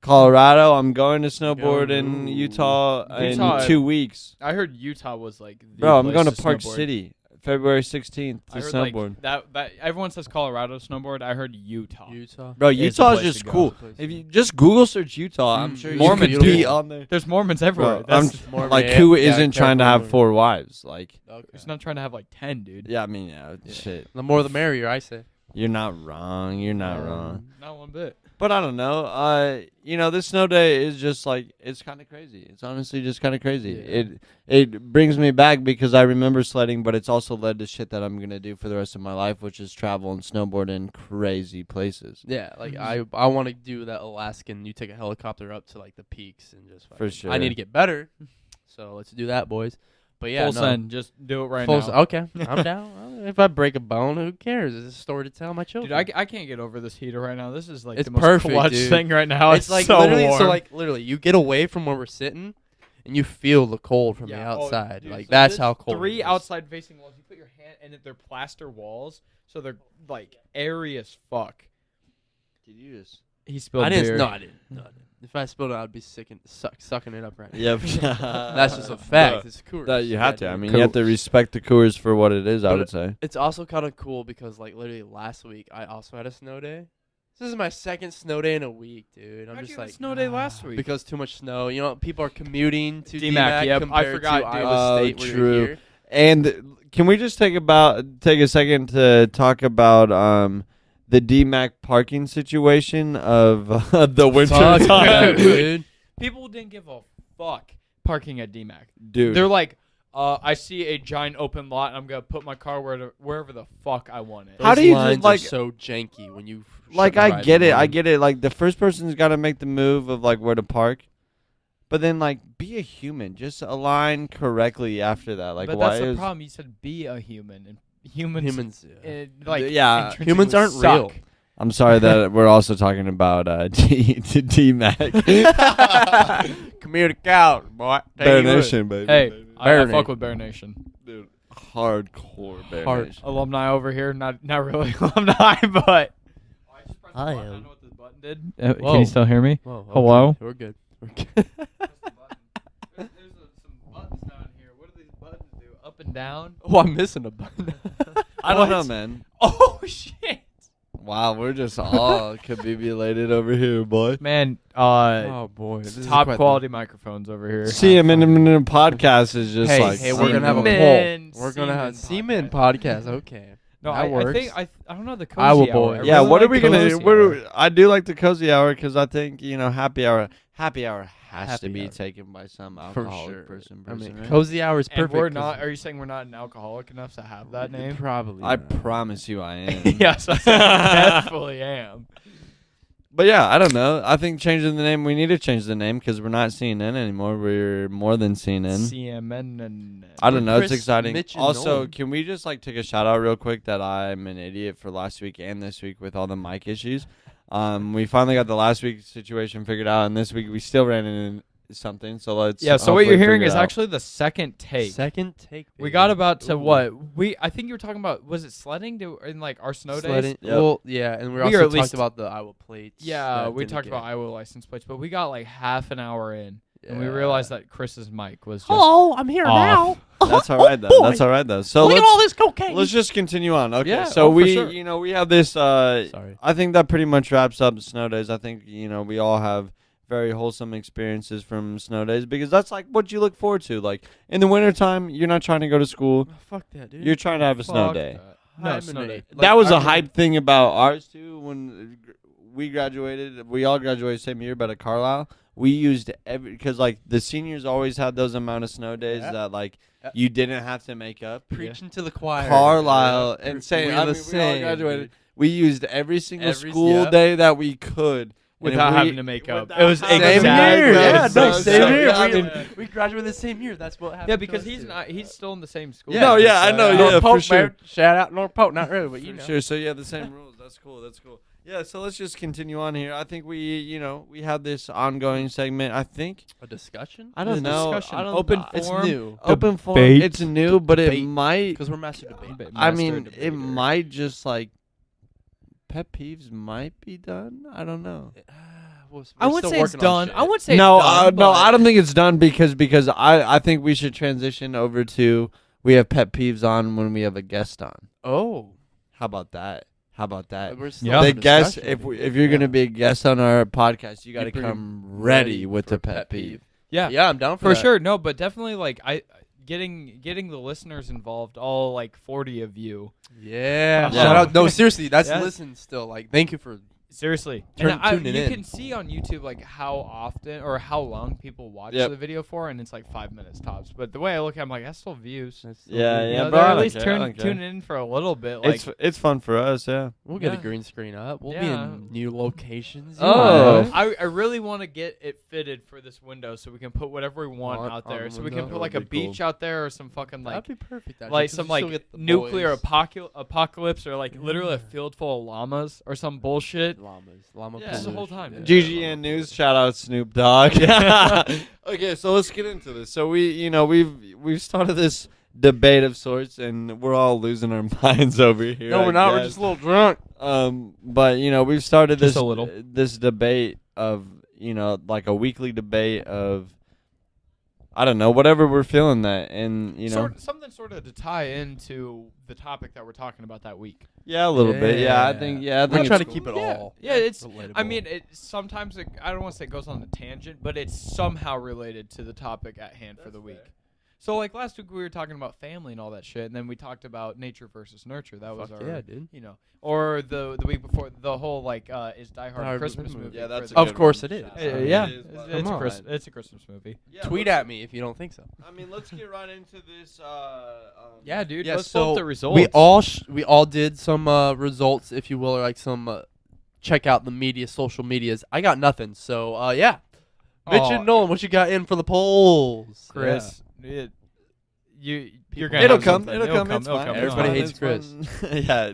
Colorado. I'm going to snowboard in Ooh. Utah Utah- in 2 weeks. I heard Utah was like the Bro, I'm place going to Park snowboard. City, February 16th I to heard snowboard. like that everyone says Colorado snowboard. I heard Utah. Utah. Bro, is the Utah is place just to go. cool. Place If to you just Google search Utah, I'm sure Mormons you can be do. on there. There's Mormons everywhere. Bro, I'm That's Mormon, like, yeah, who yeah, isn't trying to have careful. 4 wives? Like, Okay. He's not trying to have like 10, dude. yeah, I mean, yeah, shit. The more the merrier, I say. You're not wrong. You're not wrong. Not one bit. But I don't know. This snow day is just like, it's kind of crazy. It's honestly just kind of crazy. Yeah. It brings me back because I remember sledding, but it's also led to shit that I'm gonna do for the rest of my life, which is travel and snowboard in crazy places. Yeah, like I want to do that Alaskan. You take a helicopter up to like the peaks and just For fucking- sure. I need to get better, so let's do that, boys. But yeah, Full no. send. Just do it right Full now. okay, I'm down. If I break a bone, who cares? It's a story to tell my children. Dude, I can't get over this heater right now. This is like It's the most perfect, clutch dude. thing right now. it's like so literally, warm. so like literally, you get away from where we're sitting, and you feel the cold from the Yeah. Oh, outside. dude, like so that's there's how cold. 3 it is. outside facing walls. You put your hand, and they're plaster walls, so they're like airy as fuck. Did you just? He spilled I didn't. beer. No, I didn't. No, I didn't. If I spilled it, I'd be sick and sucking it up right now. Yep. That's just a fact. Bro, It's Coors. that you have to. Yeah, I dude. mean, you have to respect the Coors for what it is. I But would say. It's also kind of cool because like literally last week I also had a snow day. This is my second snow day in a week, dude. I'm How'd just you have a like snow day last week? because too much snow. You know, people are commuting to DMAC, DMAC yep, I compared forgot, to dude. Iowa Oh, State. Where true. you're here. And can we just take a second to talk about the DMAC parking situation of the winter Fuck yeah, time, dude. People didn't give a fuck parking at DMAC. dude? They're like, I see a giant open lot, and I'm gonna put my car wherever the fuck I want it. How Those do you just, lines like- are so janky when you Like, shut I the get it. drive I line. get it. Like, the first person's got to make the move of like where to park, but then like be a human. Just align correctly after that. Like, but why that's the is problem. You said be a human, and humans, Humans. like Yeah, intrinsically humans aren't suck. real. I'm sorry that we're also talking about DMAC. Come here to couch, boy. Bear Nation, baby. Hey, baby. I Bear fuck Nation. with Bear Nation. Dude, hardcore Bear Hard. Nation. Alumni over here, not really alumni, but. I I am. don't know what this button did. Whoa. Can you still hear me? Whoa, okay. Hello? We're good. We're good. There's some buttons down here. What do these buttons do? Up and down? Oh, I'm missing a button. I don't know, What? man. Oh shit! Wow, we're just all confibulated over here, boy. Man, Oh boy, this is top quite quality microphones over here. See him in a podcast is just Hey, like. hey, we're gonna have a Seaman- poll. We're gonna have Seaman Seaman podcast. Okay. No, That I works. think I don't know the cozy Iowa hour. boy. I Yeah, really what are like we the gonna? cozy What hour. are, I do like the cozy hour because I think happy hour has to Happy be hour. taken by some For alcoholic sure. person. I mean, right? cozy hour is And perfect. we're 'cause not. Are you saying we're not an alcoholic enough to have that name? Probably. I not. promise you, I am. Yes, I definitely am. But yeah, I don't know. I think changing the name, we need to change the name because we're not CNN anymore. We're more than CNN. CMN and I don't know. It's Chris, exciting. Mitch, and Also, Nolan. can we just take a shout out real quick that I'm an idiot for last week and this week with all the mic issues. We finally got the last week's situation figured out, and this week we still ran into something. So let's. yeah. So what hopefully you're hearing figure is it out. actually the second take. Second take. We baby. got about to Ooh. what I think you were talking about. Was it sledding in our snow Sledding. days? Yep. Well, yeah, and we We also are at talked least- about the Iowa plates. Yeah, that we didn't talked get- about Iowa license plates, but we got like half an hour in, and we Yeah. realized that Chris's mic was just I'm here off. That's all right though. That's all right though. So let's this cocaine. let's just continue on. Okay. Yeah, So for we sure. we have this. Sorry. I think that pretty much wraps up snow days. I think we all have very wholesome experiences from snow days because that's like what you look forward to. Like in the wintertime, you're not trying to go to school. Fuck that, dude. You're trying to have a snow Fuck day. that. No, snow day. Hibernate. That was I a remember- hype thing about ours too. When we graduated, we all graduated same year, but at Carlisle, we used because the seniors always had those amount of snow days Yeah. that Yeah. you didn't have to make up. Preaching to the choir. Carlisle Yeah. and saying, We're I the mean, we all same, graduated. dude. We used every single Every- school yep. day that we could. And Without if we- having to make up. without It was having- Same exactly. year. Yeah, So- no, same so- year. yeah, I We- mean, we graduated the same year. That's what happened. Yeah, to because us, too. he's still in the same school. Yeah. No, yeah, I know, North yeah, Polk, for sure. man. Shout out North Polk. Not really, but you For know. sure. So yeah, the same rules. That's cool. That's cool. Yeah. So let's just continue on here. I think we we have this ongoing segment. I think A discussion? I don't It's a know. discussion. I don't, Open It's forum. new. Open forum. Debate. It's new, but it Debate. might. Because we're master debate. I Master mean, it debater. might just pet peeves might be done. I don't know. I wouldn't say it's done. I wouldn't say No, it's done. no, but- I don't think it's done because I think we should transition over to we have pet peeves on when we have a guest on. Oh. How about that? How about that? We're still Yeah. The in guest, discussion. if you're gonna be a guest on our podcast, you got to bring come him ready with for the a pet peeve. Yeah, Yeah, I'm down for for that. sure. No, but definitely getting the listeners involved, all 40 of you. Yeah. Yeah. Shout out. No, seriously, that's Yeah. listen still. Thank you for. Seriously, Tuning and you in. can see on YouTube how often or how long people watch Yep. the video for, and it's 5 minutes tops. But the way I look at it, I'm like, that's still views. Yeah, You yeah, know, bro, I they're at don't least care, I don't care. tune in for a little bit. It's fun for us, yeah. We'll get a Yeah. green screen up. We'll be Yeah. in new locations. Oh. Yeah. I really want to get it fitted for this window so we can put whatever we want On- out on there. the So we can window? put That a would be beach out there or some fucking That'd be perfect. Actually, like 'cause some you still get the nuclear boys. apocalypse or literally a field full of llamas or some bullshit. Llama Yeah. This the whole pollution. time. Yeah. GGN News, shout out Snoop Dogg. Okay, so let's get into this. So we've started this debate of sorts, and we're all losing our minds over here. No, I we're not. We're guess. just a little drunk. But we've started Just this a little. this debate of a weekly debate of I don't know whatever we're feeling that, and Something sort of to tie into the topic that we're talking about that week. yeah, a little bit. Yeah, I Yeah. think We'll it's try to cool. keep it Yeah. all. Yeah, it's. relatable. I mean, sometimes I don't want to say it goes on a tangent, but it's somehow related to the topic at hand for the week. So last week we were talking about family and all that shit, and then we talked about nature versus nurture. That was Fuck our, yeah, dude. or the week before the whole is Die Hard a Hard Christmas movie. movie? Yeah, that's for a Of good course one. it is. yeah, It is. it's Come on. it's a Christmas movie. Yeah, Tweet let's- at me if you don't think so. I mean, let's get right into this. Yeah, dude. Yeah, let's pull so up the results. we all did some results, if you will, or some check out the media, social medias. I got nothing, so yeah. Mitch Aw. and Nolan, what you got in for the polls? Chris. You're gonna It'll have come. something. It'll come. It's fine. Everybody It's hates fine. It's fine. Yeah,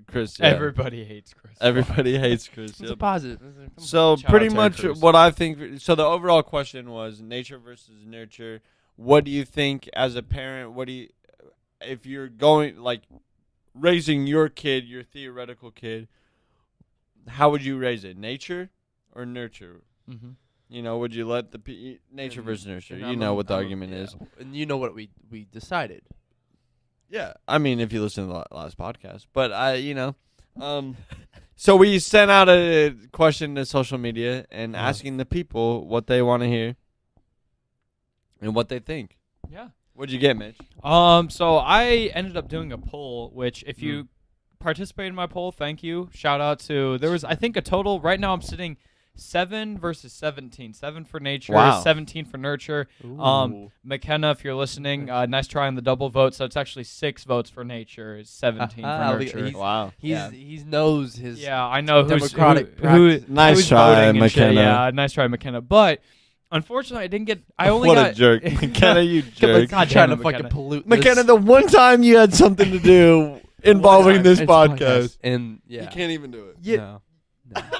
Chris. Yeah. Everybody hates Chris. Everybody hates Chris. It's a Yep. positive. So Shout pretty out to much Cruz. what I think. So the overall question was nature versus nurture. What do you think as a parent? If you're going raising your kid, your theoretical kid, how would you raise it? Nature or nurture? Mm-hmm. Would you let nature And- versus nurture? and You I'm know a- what the I'm a- argument yeah. is. And you know what we decided. Yeah, I mean, if you listen to the last podcast, but so we sent out a question to social media and asking the people what they want to hear and what they think. Yeah. What'd you get, Mitch? So I ended up doing a poll, which if you participated in my poll, thank you. Shout out to there was I think a total right now I'm sitting 7 versus 17. 7 for nature, Wow. 17 for nurture. Ooh. McKenna, if you're listening, nice try on the double vote. So it's actually 6 votes for nature, 17 for nurture. Wow. He knows his. Yeah, I know who's democratic who Nice who's try, voting and shit. McKenna. Yeah, nice try, McKenna. But unfortunately, I didn't get. I only what got a jerk. McKenna, you jerk. God trying damn to it, fucking McKenna. pollute. McKenna, this. the one time you had something to do involving this It's podcast. and yeah, You can't even do it. Yeah. No.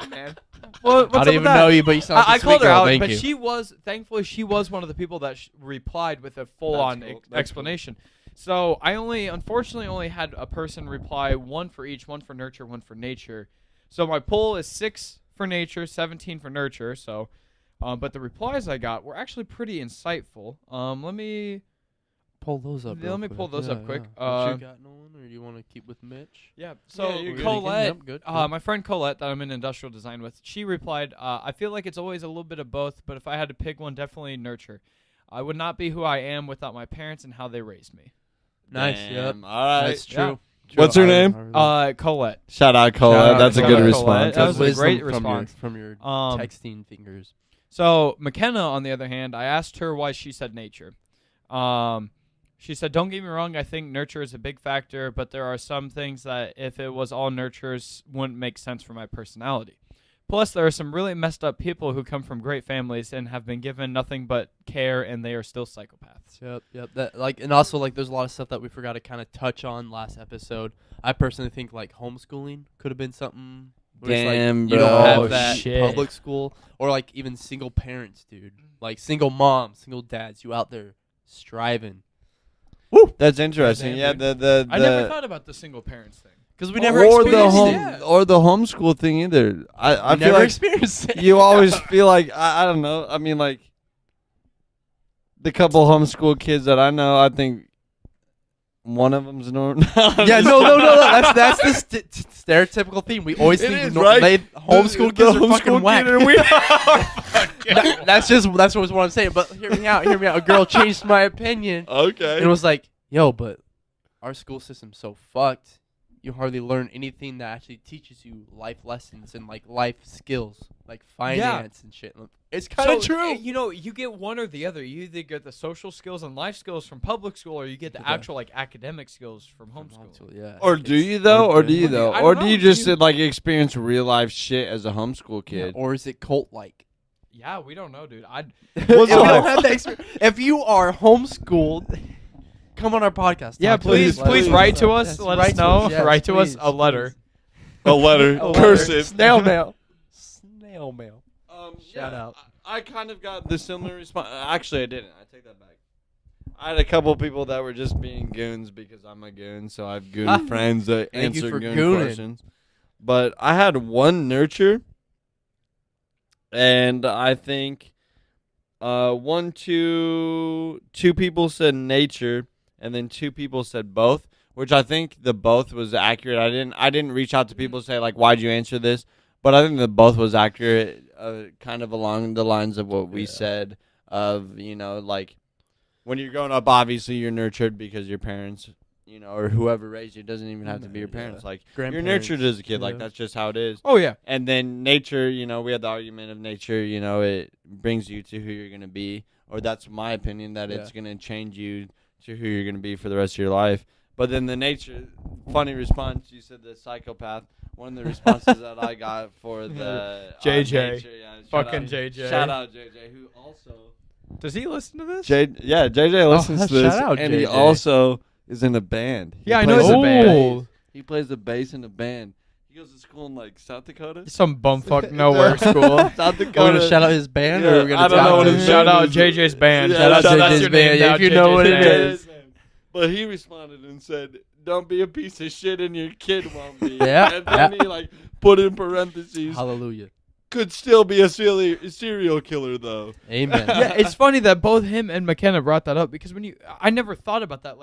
Man. Well, what's I up don't with even that? know you, but you sound like I a sweet called her girl. out, Thank but you. thankfully, she was one of the people that replied with a full-on That's cool. That's explanation. So I unfortunately, only had a person reply, one for each, one for nurture, one for nature. So my poll is 6 for nature, 17 for nurture. So, but the replies I got were actually pretty insightful. Let me Pull those up. Yeah, let me pull those up quick. What you got, Nolan, or do you want to keep with Mitch? Yeah. So you're good. Colette, Yep, good. my friend Colette that I'm in industrial design with, she replied, I feel like it's always a little bit of both, but if I had to pick one, definitely nurture. I would not be who I am without my parents and how they raised me. Nice. Damn, Yep. all right. That's true. What's her name? Colette. Shout out, Colette. Shout out, That's a shout good out, response. That was a Wisdom great from response. from your Um, texting fingers. So McKenna, on the other hand, I asked her why she said nature. She said, don't get me wrong, I think nurture is a big factor, but there are some things that if it was all nurtures wouldn't make sense for my personality. Plus, there are some really messed up people who come from great families and have been given nothing but care, and they are still psychopaths. Yep. That and also there's a lot of stuff that we forgot to kind of touch on last episode. I personally think homeschooling could have been something. where it's Damn, you bro. don't have Oh, that shit. public school, or even single parents, dude. Like single moms, single dads, you out there striving. That's interesting. Yeah, Goddamn, the I never thought about the single parents thing. Because we never or the experienced it. or the homeschool thing either. I We feel never like experienced it. you always feel like I don't know. I mean, like the couple homeschool kids that I know, I think one of them's normal. Yeah, no. That's the stereotypical theme. We always It think is, right? homeschool The kids are homeschool fucking whack. kid, we- That's what I'm saying. But hear me out. A girl changed my opinion Okay. and was like, "Yo, but our school system's so fucked. You hardly learn anything that actually teaches you life lessons and life skills, like finance and shit." It's kind of true. You get one or the other. You either get the social skills and life skills from public school, or you get the Yeah. actual academic skills from homeschool. Yeah. Or do you though? Or do you though? I Or don't do you know. just experience real life shit as a homeschool Yeah, kid? or is it cult like? Yeah, we don't know, dude. If we What's don't up? have that experience, if you are homeschooled, come on our podcast. Yeah, Talk to us. please write to us. Yes, Let write us know. yes, Write to us please, a letter. A letter, A letter. cursive. Snail mail. Snail mail. Shout out. I kind of got the similar response. Actually, I didn't. I take that back. I had a couple people that were just being goons because I'm a goon, so I have goon friends that Thank you answer for goon gooning. questions. But I had one nurture, and I think two people said nature, and then 2 people said both, which I think the both was accurate. I didn't reach out to people and say why'd you answer this, but I think the both was accurate, kind of along the lines of what we said of when you're growing up, obviously you're nurtured because your parents, or whoever raised you. It doesn't even have to be your parents. You're nurtured as a kid. That's just how it is. Oh yeah. And then nature, we had the argument of nature, it brings you to who you're going to be. Or that's my opinion, that it's going to change you to who you're going to be for the rest of your life. But then the nature, funny response, you said the psychopath. One of the responses that I got for the JJ. nature, Fucking JJ. Shout out JJ, who also... Does he listen to this? JJ listens to this, shout out, and he JJ. also is in a band. Yeah, I know he's a band. He plays the bass in a band. He goes to school in South Dakota. Some bumfuck nowhere school. South We're Dakota. gonna shout out his band, or we're gonna I don't know what his Shout band out is. JJ's band. Yeah, Shout out shout out JJ's JJ's band. band. If you know what it is. But he responded and said, "Don't be a piece of shit, and your kid won't be." Yeah, And then he put in parentheses, Hallelujah. could still be a serial killer though. Amen. Yeah, it's funny that both him and McKenna brought that up because I never thought about that.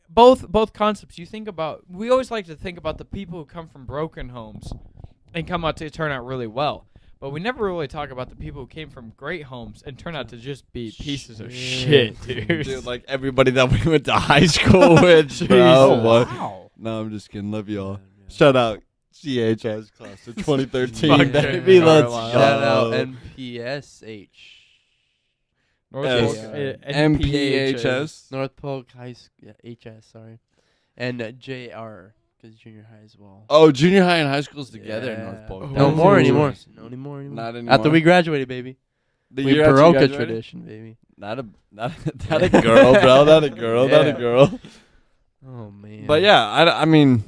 Both concepts. You think about. We always like to think about the people who come from broken homes and come out to turn out really well. But we never really talk about the people who came from great homes and turn out to just be pieces of shit, dude. Dude, everybody that we went to high school with, bro. Jeez. What? Wow. No, I'm just kidding. Love y'all. Shout CHS class of 2013, Fuck baby. yeah. Let's Carlisle. Shout out go. NPSH. North Yes. Polk, MPHS. North Polk High School. Yeah, HS, sorry. And JR, because junior high as well. Oh, junior high and high school's together in Yeah. North Polk. No Ooh. more anymore. No anymore. Not anymore. After we graduated, baby. the We year after you broke a graduated? tradition, baby. Not a girl, bro. Not a girl. Not a Yeah. girl. Oh, man. But yeah, I mean,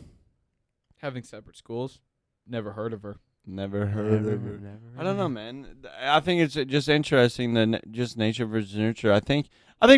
having separate schools. Never heard of her. never heard Never, of her. never I don't know, heard. man. I think it's just interesting that just nature versus nurture. I think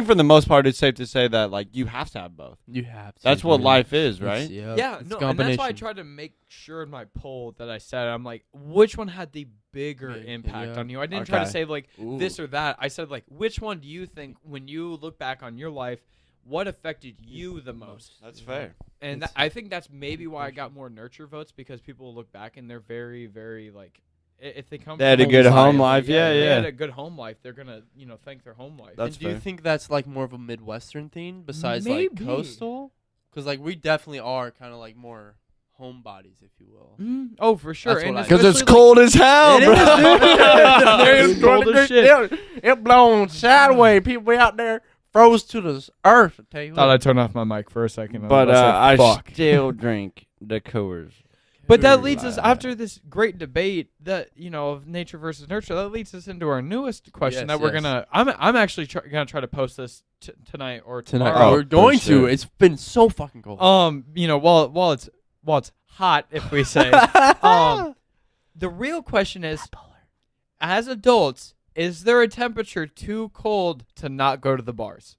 for the most part, it's safe to say that like you have to have both. You have to. That's what dude. life is, It's- right? Yeah, it's no, a and that's why I combination. tried to make sure in my poll that I said, I'm like, which one had the bigger Big, impact yeah. on you? I didn't try to Okay. say like Ooh. this or that. I said like, which one do you think when you look back on your life, what affected you the most? That's fair. And It's- I think that's maybe why I got more nurture votes, because people look back and they're very, very like, if they come They from had a good society, home life, yeah, if they yeah. had a good home life, they're gonna thank their home life. That's And do you fair. think that's like more of a Midwestern thing besides Maybe. like coastal? Because like we definitely are kind of like more homebodies, if you will. Oh, for sure. That's And what I- Because it's especially, like, cold as hell, It bro. is, dude. It's cold as shit. It blown sideways. People out there froze to the earth. I tell you Thought what. I turned off my mic for a second. But I fuck. still drink the Coors. But that Coors leads us, Light. after this great debate that of nature versus nurture, that leads us into our newest question Yes, that we're yes. gonna. I'm actually gonna try to post this tonight or Tonight tomorrow. Oh, we're going for sure. to. It's been so fucking cold. While it's hot, if we say. The real question is, as adults, is there a temperature too cold to not go to the bars?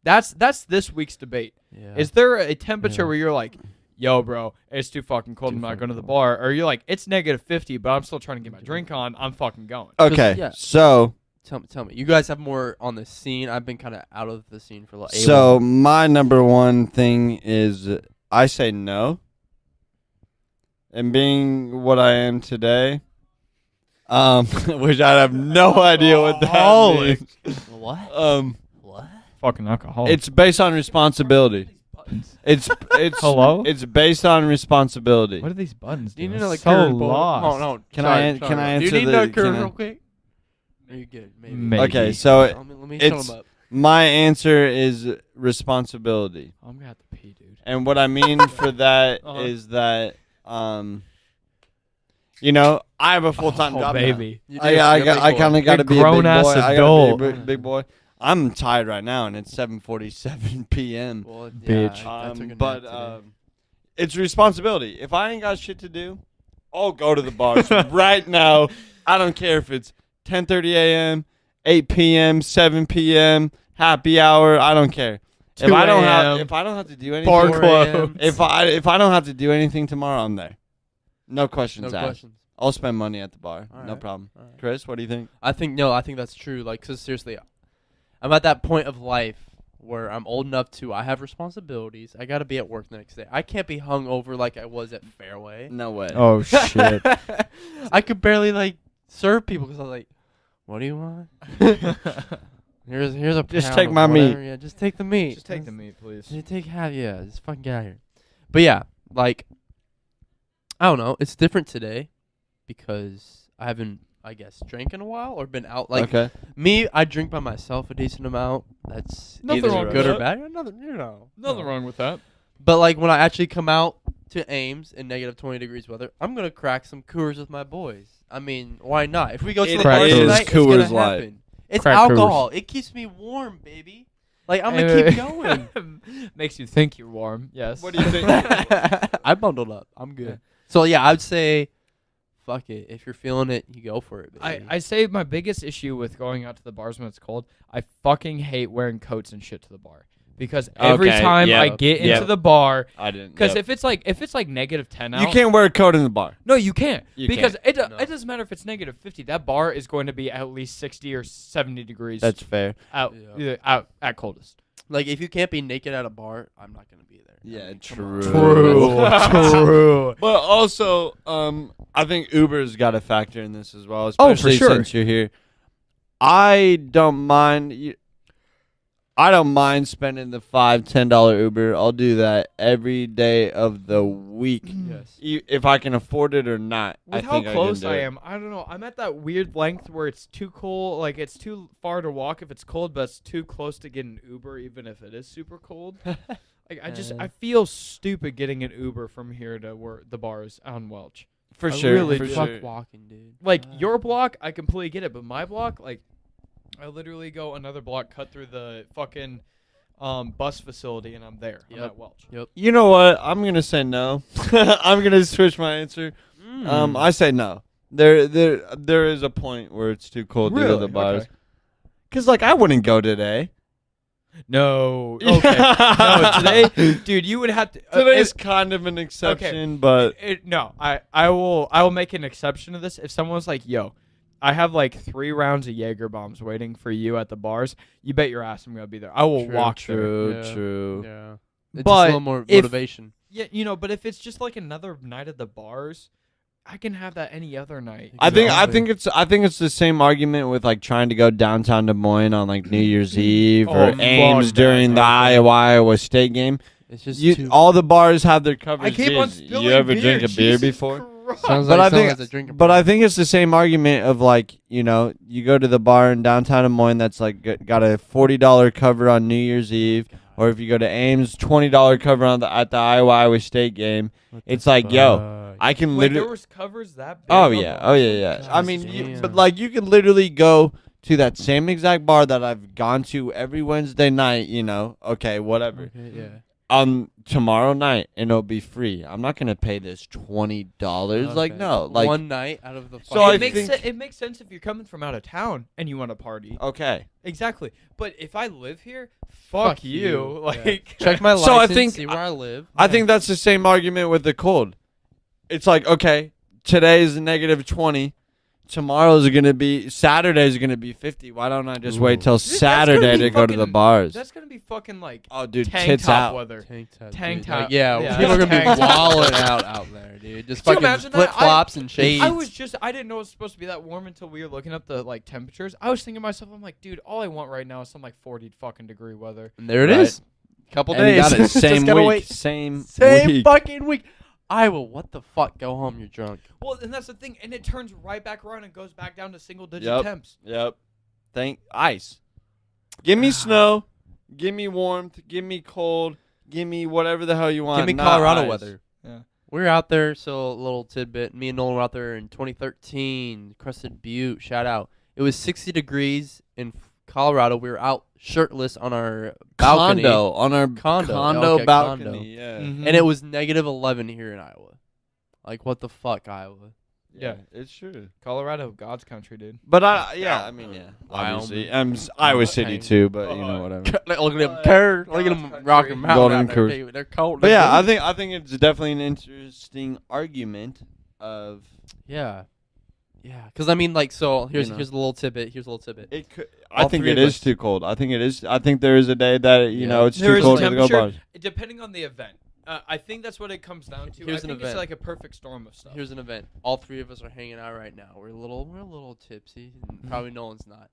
That's this week's debate. Yeah. Is there a temperature Yeah. where you're like, yo, bro, it's too fucking cold. Too I'm not fucking going to the cold. bar. Or you're like, it's -50, but I'm still trying to get my drink on. I'm fucking going. Okay, yeah. so Tell me. You guys have more on the scene. I've been kind of out of the scene for like. so my number one thing is I say no. And being what I am today, which I have no idea what that Alcoholic. means. What? What? Fucking alcohol. It's based on responsibility. It's Hello? It's based on responsibility. What are these buttons Do you doing? need another so curve, boy? lost. No. Can sorry, I sorry. answer Do you need the- another can curve I- real quick? Are you good? Maybe. Maybe. Okay, so Let me shut it's- them up. my answer is responsibility. I'm gonna have to pee, dude. And what I mean for that Uh-huh. is that I have a full-time job now. baby. You do. I You're a big boy. kind of got to You're a be a big grown-ass boy. I gotta adult. be a big boy. I'm tired right now, and it's 7:47 p.m. Well, Bitch. Yeah, I took a nap But today. it's responsibility. If I ain't got shit to do, I'll go to the bars right now. I don't care if it's 10:30 a.m., 8 p.m., 7 p.m., happy hour. I don't care. If 2 I don't a.m., have to do anything, bar 4 closed. a.m. if I don't have to do anything tomorrow, I'm there. No questions No asked. questions. I'll spend money at the bar. All No right. problem. All right. Chris, what do you think? I think that's true. Like, 'cause seriously, I'm at that point of life where I'm old enough to. I have responsibilities. I gotta be at work the next day. I can't be hung over like I was at Fairway. No way. Oh shit. I could barely like serve people because I was like, "What do you want? Here's a Just pound take of my meat." whatever. Yeah, just take the meat. Just take the meat, please. Just take half. Yeah, just fucking get out of here. But yeah, like, I don't know. It's different today because I haven't, I guess, drank in a while or been out. Like okay. me, I drink by myself a decent amount. That's Nothing either wrong with good or that. bad. Nothing, Nothing wrong with that. But like when I actually come out to Ames in -20 degrees weather, I'm gonna crack some Coors with my boys. I mean, why not? If we go to It the bar is tonight, it's Coors gonna Light. happen. It's Crack alcohol. It keeps me warm, baby. Like I'm gonna keep going. Makes you think you're warm. Yes. What do you think? I bundled up. I'm good. So yeah, I'd say, fuck it. If you're feeling it, you go for it, baby. I say my biggest issue with going out to the bars when it's cold, I fucking hate wearing coats and shit to the bar. Because every Okay, time yeah, I get yeah. into the bar, I didn't. because if it's like -10 out, you can't wear a coat in the bar. No, you can't. You because can't. No. it doesn't matter if it's -50. That bar is going to be at least 60 or 70 degrees That's fair. out Yeah. out at coldest. Like if you can't be naked at a bar, I'm not gonna be there. Yeah, I mean, come true. on. True. But also, I think Uber's got a factor in this as well, Oh, for especially sure. since you're here. I don't mind. I don't mind spending the $5-10 Uber. I'll do that every day of the week, Yes. if I can afford it or not. With I how think close I can do it. am, I don't know. I'm at that weird length where it's too cold. Like it's too far to walk if it's cold, but it's too close to get an Uber, even if it is super cold. Like I feel stupid getting an Uber from here to where the bars on Welch. For I sure, really for do. Fuck sure. walking, dude. Like your block, I completely get it, but my block, like, I literally go another block, cut through the fucking bus facility, and I'm there. I'm Yep. at Welch. Yep. You know what? I'm gonna say no. I'm gonna switch my answer. I say no. There is a point where it's too cold to go to the bars. Okay. Cause like I wouldn't go today. No. Okay. No, today, dude, you would have to. Today's kind of an exception, but No, I will make an exception to this. If someone's like, "Yo, I have like 3 rounds of Jaeger bombs waiting for you at the bars," you bet your ass I'm gonna be there. I will walk there. true. Yeah. It's But just a little more if- motivation. Yeah, but if it's just like another night at the bars, I can have that any other night. I Exactly. think it's the same argument with like trying to go downtown Des Moines on like New Year's Eve Oh, or fuck Ames that. during the Okay. Iowa State game. It's just too. All the bars have their I coverage. keep on Jeez, spilling you ever beer. drink a beer Jesus before? Christ. Sounds But like I someone think- has a drink. But I think it's the same argument of like, you know, you go to the bar in downtown Des Moines that's like got a $40 cover on New Year's Eve, or if you go to Ames, $20 cover on at the Iowa State game. It's like, yo, I can Wait, literally. there was covers that big? Oh on yeah, the- oh yeah. God I mean, damn. but like you can literally go to that same exact bar that I've gone to every Wednesday night. You know, okay, whatever. Okay, yeah. On tomorrow night, and it'll be free. I'm not gonna pay this $20. Like Okay. no, like one night out of the. So fucking- I it makes think- it makes sense if you're coming from out of town and you want to party. okay. Exactly. But if I live here, fuck you. Yeah. Like Check my So I license. think- see where I live. I think that's the same argument with the cold. It's like, okay, today is -20. Tomorrow's gonna be Saturday's gonna be 50. Why don't I just wait till That's gonna Saturday be to go to the fucking- bars? That's gonna be fucking like Oh, dude, tank tits top out. weather. Tank Tank dude. top. Like, yeah, Yeah, people are gonna be tank top. walling out there, dude. Just Could you fucking imagine that? flip flops and shades. I didn't know it was supposed to be that warm until we were looking up the like temperatures. I was thinking to myself, I'm like, dude, all I want right now is some like 40 fucking degree weather. And there it Right. is. Couple And you days. got it Just same gotta week. wait. Same week. Fucking week. Iowa, what the fuck? Go home. You're drunk. Well, and that's the thing, and it turns right back around and goes back down to single digit Yep. temps. Yep. Thank ice. Give me snow. Give me warmth. Give me cold. Give me whatever the hell you want. Give me not Colorado ice. weather. Yeah. We were out there, so a little tidbit. Me and Nolan were out there in 2013, Crested Butte. Shout out. It was 60 degrees in Colorado. We were out shirtless on our balcony. Condo on our Condo. condo Okay, balcony. condo. Yeah. Mhm. And it was -11 here in Iowa. Like, what the fuck, Iowa? Yeah. it's true. Colorado, God's country, dude. But I mean, yeah, Wyoming. obviously, Iowa City too. But you know, whatever. Look at them curve. Look at them God's rocking country. mountain Golden out there, curve. dude. They're cold. But They're yeah, good. I think it's definitely an interesting argument of Yeah. Yeah. Because, I mean, like, so here's know. here's a little tidbit. Here's a little tidbit. it. Could, I All think three it of is us. too cold. I think it is. I think there is a day that you Yeah. know it's There too is cold a to go temperature, bars. depending on the event. I think that's what it comes down to. Here's I an think it's event. like a perfect storm of stuff. Here's an event. All three of us are hanging out right now. We're a little tipsy. And probably Nolan's not.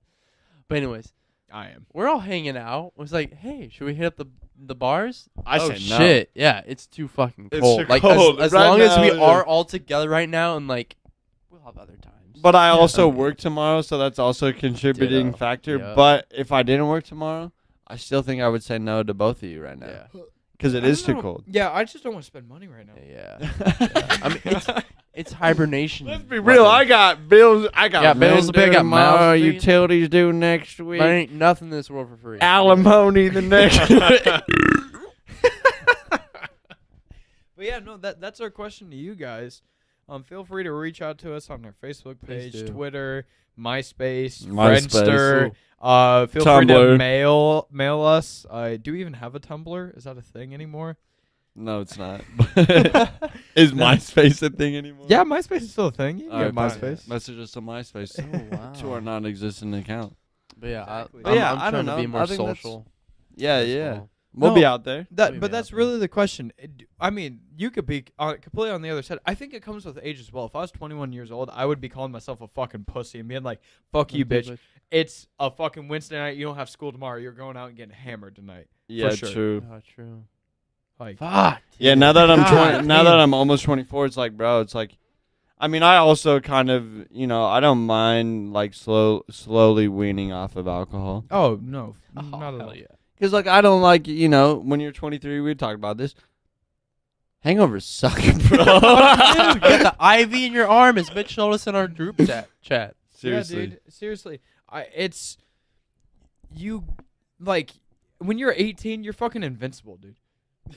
But anyways, I am. we're all hanging out. It was like, hey, should we hit up the bars? I oh say no. shit, yeah, it's too fucking It's cold. too Like cold. as Right long as now, we yeah. are all together right now, and like we'll have other times. But I also okay. work tomorrow, so that's also a contributing Ditto. factor. Yeah. But if I didn't work tomorrow, I still think I would say no to both of you right now yeah, because it I is don't too know. cold. Yeah, I just don't want to spend money right now. yeah. I mean, it's hibernation. Let's be real. I got bills. I got Yeah, bills to pay, rent got tomorrow, mouths to feed. utilities due next week, There ain't nothing in this world for free. alimony the next week. But yeah, no, that's our question to you guys. Feel free to reach out to us on our Facebook Please page, do. Twitter, MySpace, MySpace. Friendster. Feel free to Tumblr. mail us. Do we even have a Tumblr? Is that a thing anymore? No, it's not. Is MySpace a thing anymore? Yeah, MySpace is still a thing. You can All get right, MySpace. Message us on MySpace Oh, wow. to our non-existent account. But yeah, Exactly. I'm Yeah, I trying don't to know. be more I think that's- social. Yeah, as yeah. well. We'll No, be out there. Maybe But that's out there. really the question. I mean, you could be completely on the other side. I think it comes with age as well. If I was 21 years old, I would be calling myself a fucking pussy and being like, "Fuck you, bitch. It's a fucking Wednesday night. You don't have school tomorrow. You're going out and getting hammered tonight." Yeah, sure. true. Oh, true. Like, Fuck. Yeah, now that I'm God 20, now that damn. I'm almost 24, it's like, bro, it's like, I mean, I also kind of, I don't mind like slowly weaning off of alcohol. oh no, Oh, not at hell all. yeah. Because like I don't like, when you're 23, we talked about this. Hangovers suck, bro. Dude, you got the IV in your arm, as Mitch showed us in our group chat. Seriously. Yeah, dude. Seriously. It's you like when you're 18, you're fucking invincible, dude.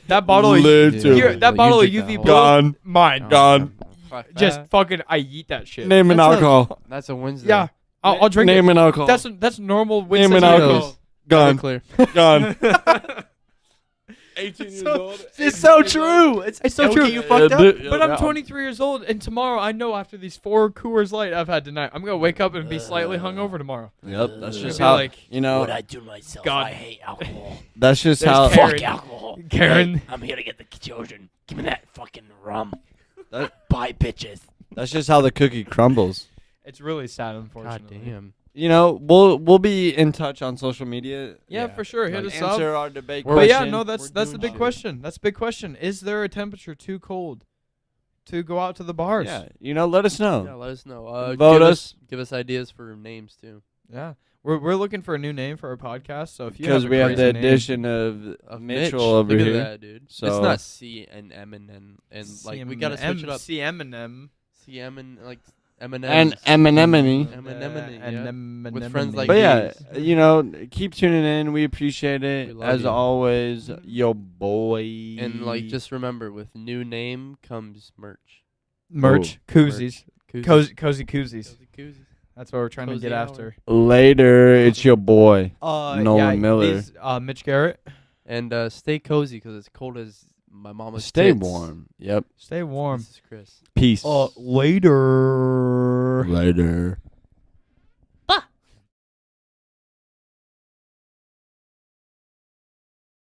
That bottle, Literally. that bottle of You UV drink Blue, Gone. mine. Gone. Fuck Just that. fucking, I eat that shit. Name an That's a- alcohol. That's a Wednesday. Yeah, I'll drink Name it. an alcohol. That's normal. Name Wednesday an night. alcohol. Very Gone. clear. Gone. 18 years So- old. It's so true. It's so true. You fucked up. But I'm 23 years old, and tomorrow I know after these 4 Coors Light I've had tonight, I'm gonna wake up and be slightly hungover tomorrow. Yep, that's Gonna just be how like, What I do to myself, God. I hate alcohol. that's just There's how Karen. Fuck alcohol. Karen. Hey, I'm here to get the children. Give me that fucking rum. That- Bye, bitches. that's just how the cookie crumbles. It's really sad, God unfortunately. damn. We'll be in touch on social media. Yeah, for sure. Hit Like, us up. answer our debate But But question. yeah, no, that's We're the doing big shit. question. That's the big question. Is there a temperature too cold to go out to the bars? Yeah, let us know. Yeah, let us know. Vote give us. Give us ideas for names too. Yeah. We're looking for a new name for our podcast. So if you Because have a we have the crazy name- addition of Mitchell over Look here. At that, dude. So- it's not C and M and like we gotta switch it up. C Eminem. C M and like Eminem And Eminemony. Eminemony, With friends like But yeah, these. keep tuning in. We appreciate it. We love As you. always, yo boy. And like just remember, with new name comes merch. merch, koozies, Koozies. cozy koozies. Cozy koozies. That's what we're trying to Cozy get hour. after. Later, it's your boy. Nolan Miller. These, Mitch Garrett. And stay cozy because it's cold as my mama's Stay tits. warm. Yep. Stay warm. This is Chris. Peace. Later. Later.